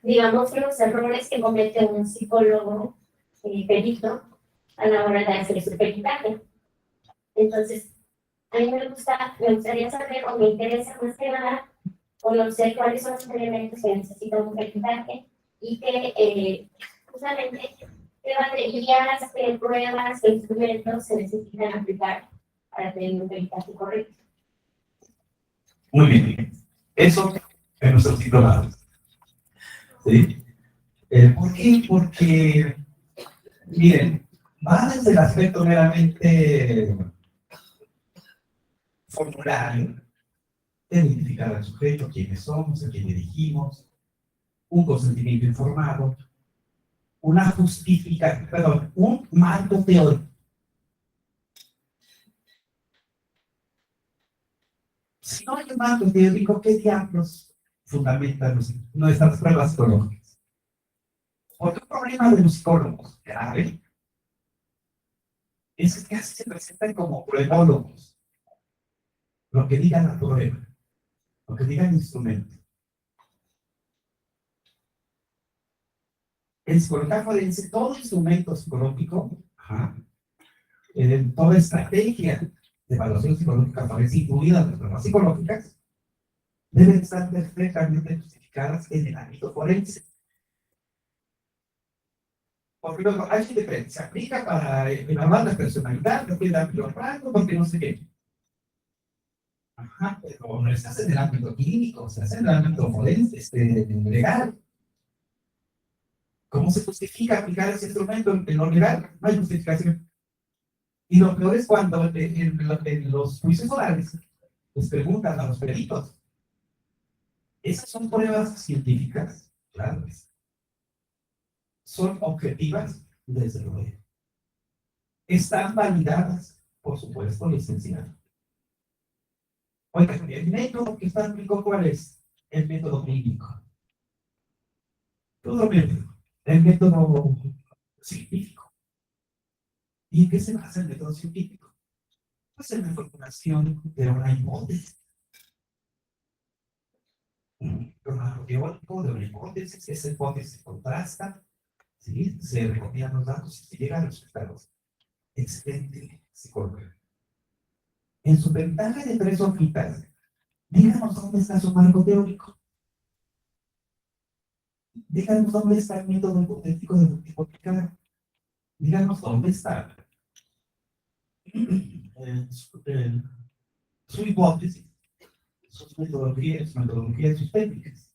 digamos, los errores que comete un psicólogo perito a la hora de hacer su peritaje. Entonces, a mí me gustaría saber, o me interesa más que nada, conocer cuáles son los elementos que necesita un peritaje y que, justamente, qué baterías, qué pruebas, qué instrumentos se necesitan aplicar para tener un peritaje correcto. Muy bien. Eso en nuestros diplomados. ¿Sí? ¿Por qué? Porque, miren, va desde el aspecto meramente formulario, de identificar al sujeto, quiénes somos, a quién dirigimos, un consentimiento informado, una justificación, perdón, un marco teórico. Si no hay un marco teórico, ¿qué diablos fundamentan nuestras pruebas psicológicas? Porque un problema de los psicólogos grave es que casi se presentan como pruebólogos. Lo que diga la prueba, lo que diga el instrumento. El psicología forense, todo instrumento psicológico, toda estrategia de evaluación psicológica forense, incluidas las pruebas psicológicas, deben estar perfectamente justificadas en el ámbito forense. Porque luego hay que se aplica para evaluar la personalidad, porque el ámbito rango, porque no sé qué. Pero no estás en el ámbito clínico, estás en el ámbito forense, legal. ¿Cómo se justifica aplicar ese instrumento en lo legal? No hay justificación. Y lo peor es cuando en los juicios orales les preguntan a los peritos. ¿Esas son pruebas científicas? Claro. ¿Son objetivas? Desde luego. ¿Están validadas? Por supuesto, licenciado. Oiga, el método que está aplicado, ¿cuál es? El método clínico. Todo método. El método científico. ¿Y en qué se basa el método científico? Pues en la formulación de una hipótesis. Un programa teórico de una hipótesis, esa hipótesis se contrasta, ¿sí? Se recopilan los datos y se llegan a resultados. Excelente psicóloga. En su ventaja de 3 hojitas, díganos dónde está su marco teórico. Díganos dónde está el método hipotético de multiplicar. Díganos dónde está su hipótesis, sus metodologías, sus técnicas.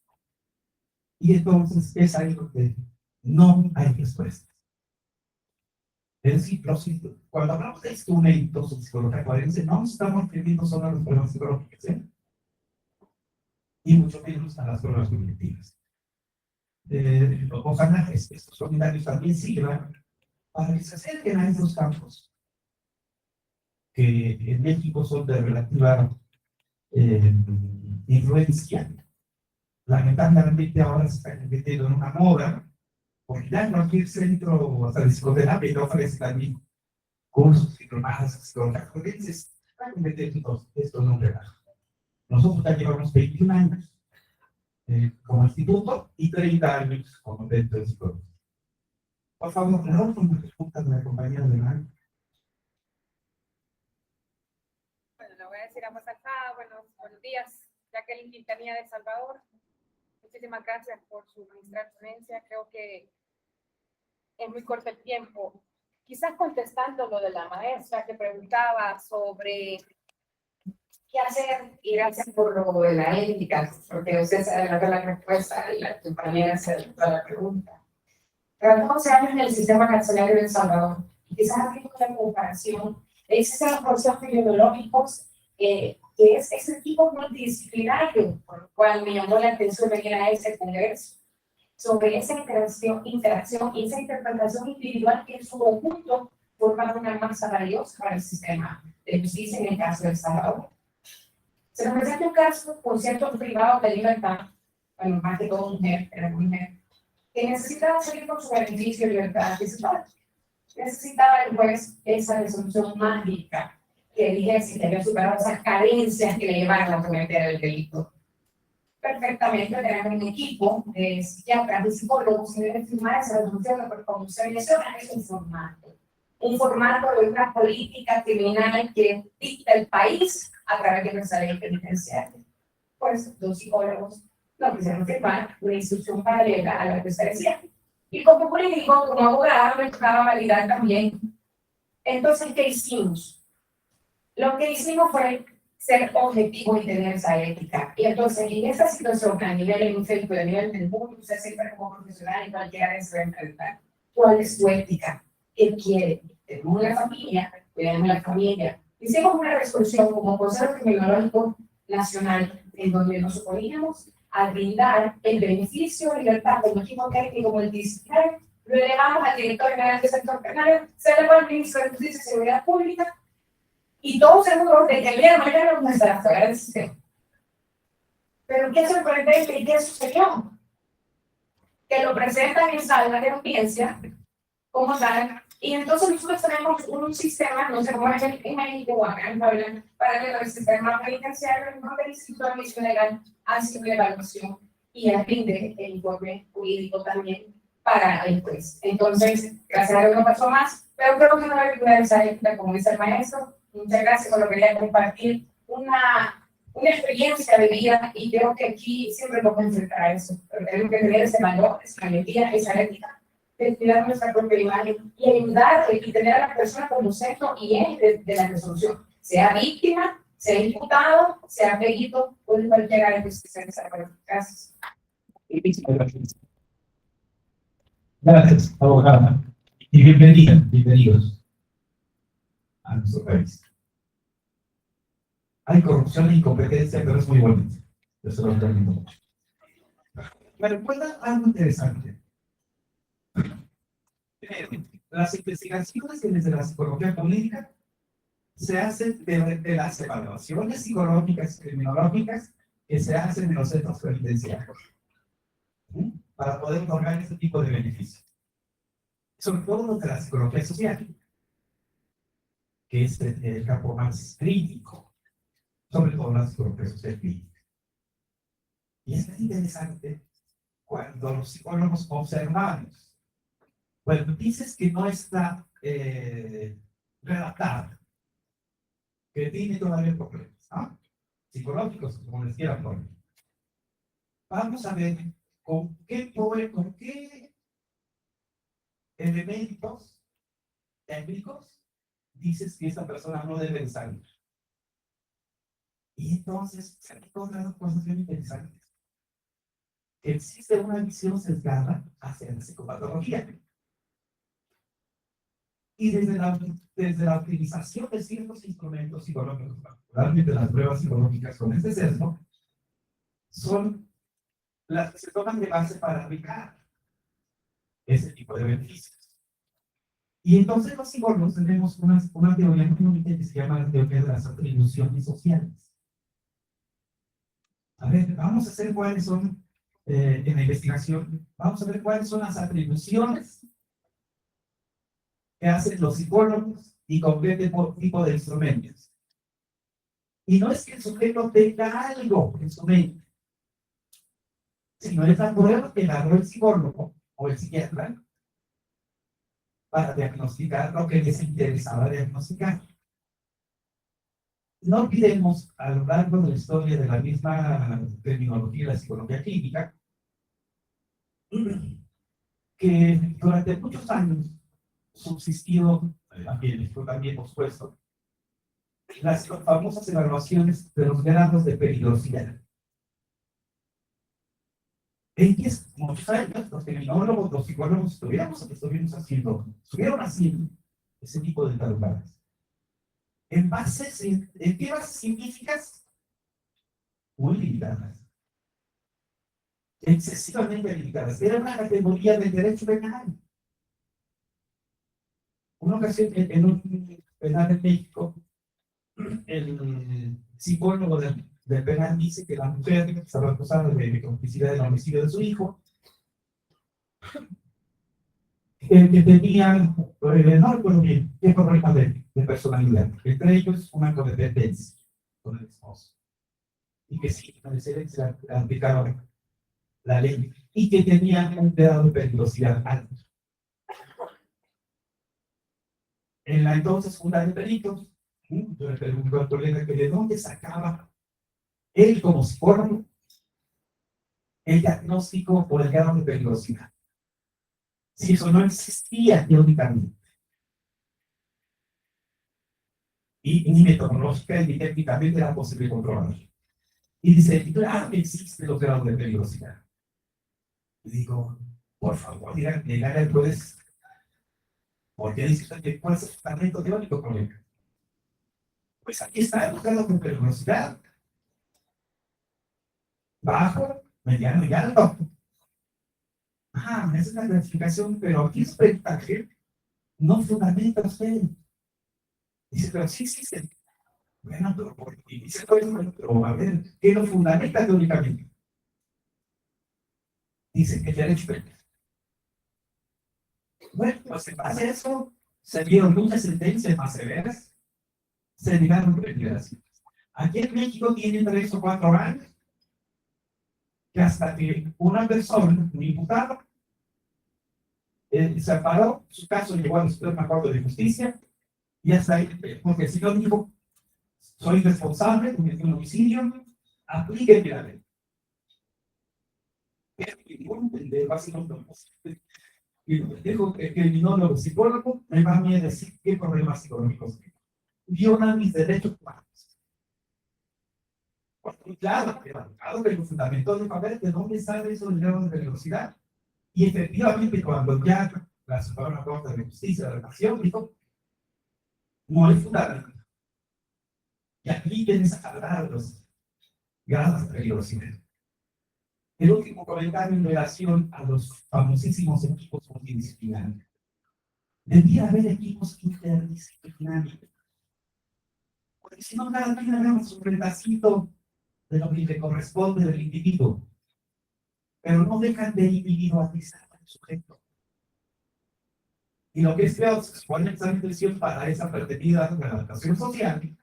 Y entonces es ahí donde no hay respuestas. Es decir, cuando hablamos de instrumentos en psicología forense, no nos estamos refiriendo solo a las pruebas psicológicas, y mucho menos a las pruebas cognitivas. Ojalá estos comentarios también sirvan para que se acerquen a esos campos que en México son de relativa influencia. Lamentablemente ahora se están metiendo en una moda, porque ya en cualquier centro hasta de psicoterapia no ofrece también cursos, diplomados, psicología forense, para meter esto en un relajo. Nosotros ya llevamos 21 años como instituto y 30 años como centro de psicología. Por favor, la última pregunta de la compañera de Mar. Bueno, le voy a decir a más acá, buenos días, Jacqueline Quintanilla de Salvador. Muchísimas gracias por suministrar ponencia. Creo que es muy corto el tiempo. Quizás contestando lo de la maestra que preguntaba sobre qué hacer, y gracias por lo de la ética, porque usted se adelantó la respuesta y la compañera se adelantó la pregunta. Tras 12 años en el sistema carcelario de El Salvador, y quizás haciendo una comparación, existen los procesos biológicos que es ese tipo multidisciplinario, por lo cual me llamó la atención venir a ese congreso, sobre esa interacción y esa interpretación individual que en su conjunto forma una masa valiosa para el sistema de justicia en el caso de El Salvador. Se nos presenta un caso con cierto privado de libertad, bueno, más que todo mujer, era mujer, que necesitaba salir con su beneficio de libertad digital. Necesitaba el juez esa resolución mágica que dijese que había superado esas carencias que le llevaron a cometer el delito. Perfectamente tenemos un equipo de psiquiatras y psicólogos que deben firmar esa resolución, porque como usted menciona, es un formato de una política criminal que dicta el país a través de nuestra ley penitenciaria. Pues los psicólogos no quisieron firmar una instrucción paralela a la que usted decía. Y como jurídico, como abogado, me tocaba validar también. Entonces, ¿qué hicimos? Lo que hicimos fue ser objetivos y tener esa ética. Y entonces, en esta situación, a nivel enfrente, a nivel del mundo, usted siempre como profesional y cualquiera de se va a enfrentar. ¿Cuál es su ética? ¿Qué quiere? Tenemos una familia, cuidamos la familia. Hicimos una resolución como Consejo Criminológico Nacional, en donde nos oponíamos a brindar el beneficio de libertad como equipo técnico multidisciplinario, lo elevamos al director general del sector penal, se elevó al ministro de Justicia y Seguridad Pública, y todos seguros de que el día de mañana vamos a estar fuera del sistema. Pero qué sorprendente y qué sucedió, que lo presentan en sala de audiencia como tal, y entonces nosotros tenemos un sistema, no sé cómo es en México o acá en Puebla, para que el sistema penitenciario, no del Instituto de Admisión Legal, hace una evaluación y rinde el informe jurídico también para el juez. Entonces, gracias a Dios no pasó más, pero creo que no debe cuidar esa ética, como dice el maestro. Muchas gracias por lo que quería compartir una experiencia de vida, y creo que aquí siempre vamos a enfrentar a eso, pero tenemos que tener ese valor, esa valentía, esa ética de cuidar nuestra propia imagen y ayudar y tener a la persona como centro y eje de la resolución, sea víctima, sea imputado, sea perito, puede llegar a justicia en esa parte. Gracias. Gracias, abogada. Y bienvenidos a nuestro país. Hay corrupción e incompetencia, pero es muy bonito. Yo se lo recomiendo mucho. Me recuerda algo interesante. Las investigaciones que desde la psicología política se hacen de las evaluaciones psicológicas y criminológicas que se hacen en los centros penitenciarios, ¿sí? Para poder otorgar este tipo de beneficios. Sobre todo los de la psicología social, que es el campo más crítico, sobre todo la psicología social crítica. Y es interesante cuando los psicólogos observamos. Bueno, dices que no está redactada, que tiene todavía problemas, ¿no? Psicológicos, como les quieran poner. Vamos a ver con qué elementos técnicos dices que esta persona no debe salir. Y entonces se han encontrado cosas bien interesantes. Existe una visión sesgada hacia la psicopatología. Y desde la utilización de ciertos instrumentos psicológicos, particularmente las pruebas psicológicas con este sesgo, son las que se toman de base para aplicar ese tipo de beneficios. Y entonces los psicólogos tenemos una teoría muy bonita que se llama la teoría de las atribuciones sociales. A ver, vamos a hacer cuáles son, en la investigación, vamos a ver cuáles son las atribuciones que hacen los psicólogos y con qué tipo de instrumentos. Y no es que el sujeto tenga algo en su mente, sino es la prueba que agarró el psicólogo o el psiquiatra para diagnosticar lo que les interesaba diagnosticar. No olvidemos, a lo largo de la historia de la misma terminología de la psicología clínica, que durante muchos años subsistió, aquí fue también expuesto, las famosas evaluaciones de los grados de peligrosidad. Ellos, muchos años, los criminólogos, los psicólogos, estuvieron haciendo ese tipo de catalogadas. ¿En qué bases científicas? Muy limitadas. Excesivamente limitadas. Era una categoría del derecho penal. Una ocasión, en un penal en México, el psicólogo del penal dice que la mujer estaba acusada de complicidad del homicidio de su hijo, que tenían, no recuerdo bien, qué problema de personalidad, entre ellos una codependencia con el esposo, y que sí, se aplicaron la ley, y que tenían un grado de peligrosidad alto. En la entonces Junta de Peritos, yo le pregunto al colega que de dónde sacaba él como psicólogo el diagnóstico o el grado de peligrosidad. Si eso no existía teóricamente. Y ni metodológica ni técnicamente era posible comprobarlo. Y dice, claro que existen los grados de peligrosidad. Y digo, por favor, díganle al juez, ¿por qué dice usted que cuál es el fundamento teórico, colega? Pues aquí está el grado de peligrosidad. Bajo, mediano y alto. Esa es la clasificación, pero aquí es peritaje, no fundamenta usted. Dice, pero sí. Bueno, pero y dice todo eso, pero a ver, ¿qué lo fundamenta teóricamente? Dice que el derecho penal. Bueno, pues en base a eso, se dieron muchas sentencias más severas, se negaron regulaciones. Aquí en México tienen 3 o 4 años, que hasta que una persona, un imputado, se amparó, su caso llegó al Supremo Corte de Justicia, y hasta ahí, porque el señor dijo, soy responsable de un homicidio, aplíquenme la ley. Y dijo que el minólogo psicólogo me va a decir qué problemas psicológicos tengo. Violan mis derechos humanos. Claro, que lo fundamentó de saber de dónde sale eso del grado de peligrosidad. Y efectivamente, cuando ya la Suprema Corte de Justicia de la Nación dijo, no hay fundamento. Y apliquen esa palabra los grados de peligrosidad. El último comentario en relación a los famosísimos equipos multidisciplinarios. Debería haber equipos interdisciplinarios. Porque si no, cada quien hagamos un pedacito de lo que le corresponde del individuo. Pero no dejan de individualizar al sujeto. Y lo que es peor, se pone esa intención para esa pretendida adaptación social.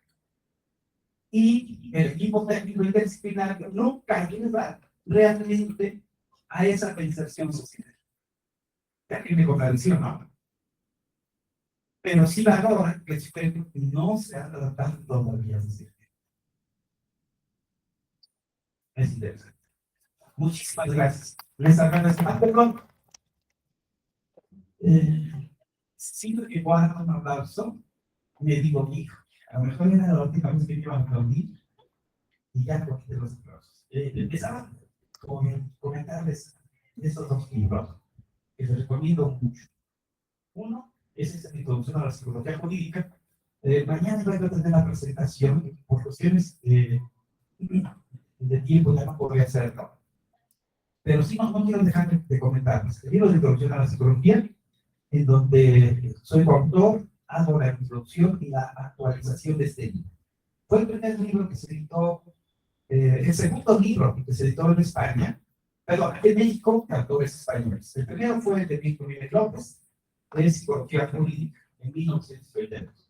Y el equipo técnico interdisciplinario nunca ayuda realmente a esa reinserción social. Terrible contradicción, ¿no? Pero sí valora que el sujeto no se ha adaptado todavía. Es interesante. Muchísimas gracias. Les agradezco. Perdón. Siento que voy a dar un aplauso. Me digo, hijo, a lo mejor era la última vez que iba a aplaudir y ya no quité los aplausos. Empezaba con comentarles estos 2 libros que les recomiendo mucho. Uno es esta introducción a la psicología jurídica. Mañana voy a tener la presentación, por cuestiones de tiempo ya no podría hacerlo. Pero sí no quiero dejar de comentarles. El libro de introducción a la psicología, en donde soy coautor, hago la introducción y la actualización de este libro. Fue el primer libro que se editó, el segundo libro que se editó en España, perdón, aquí en México, de autores españoles. El primero fue el de Víctor Jiménez López, de Psicología Jurídica, en 1922.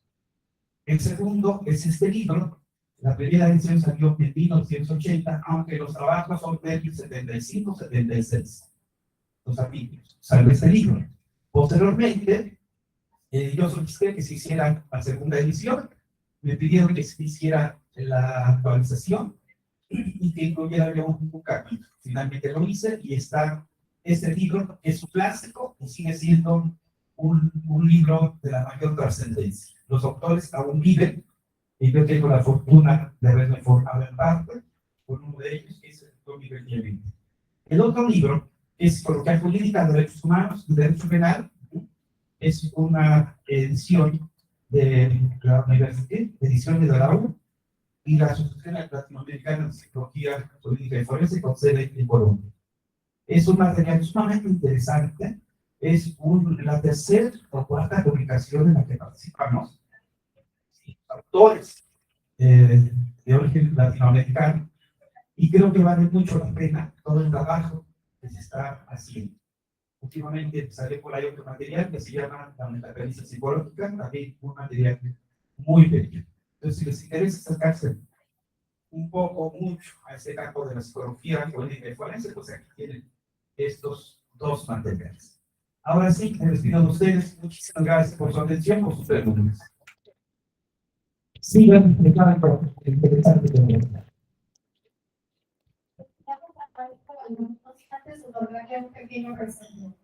El segundo es este libro. La primera edición salió en 1980, aunque los trabajos son de 75-76. Los capítulos. Salió este libro. Posteriormente, yo solicité que se hiciera la segunda edición. Me pidieron que se hiciera la actualización y que incluyera un capítulo. Finalmente lo hice y está este libro, que es un clásico y sigue siendo un libro de la mayor trascendencia. Los autores aún viven y yo tengo la fortuna de haberme formado en parte con uno de ellos, que es el doctor Miguel Nieves. El otro libro es Psicología Jurídica, Derechos Humanos y Derecho Penal. Es una edición de la Universidad, ediciones de la U y la Asociación Latinoamericana de Psicología Jurídica y Forense con sede en Colombia. Es un material sumamente interesante. Es la tercera o cuarta publicación en la que participamos. Autores de origen latinoamericano, y creo que vale mucho la pena todo el trabajo que se está haciendo. Últimamente salió por ahí otro material que se llama la metacaricia psicológica, también un material muy bello. Entonces, si les interesa sacarse un poco, mucho a este campo de la psicología política y forense, pues aquí tienen estos dos materiales. Ahora sí, me despido de ustedes. Muchísimas gracias por su atención, por sus preguntas. Sigan, interesante pregunta. Antes de lograr un pequeño resumen.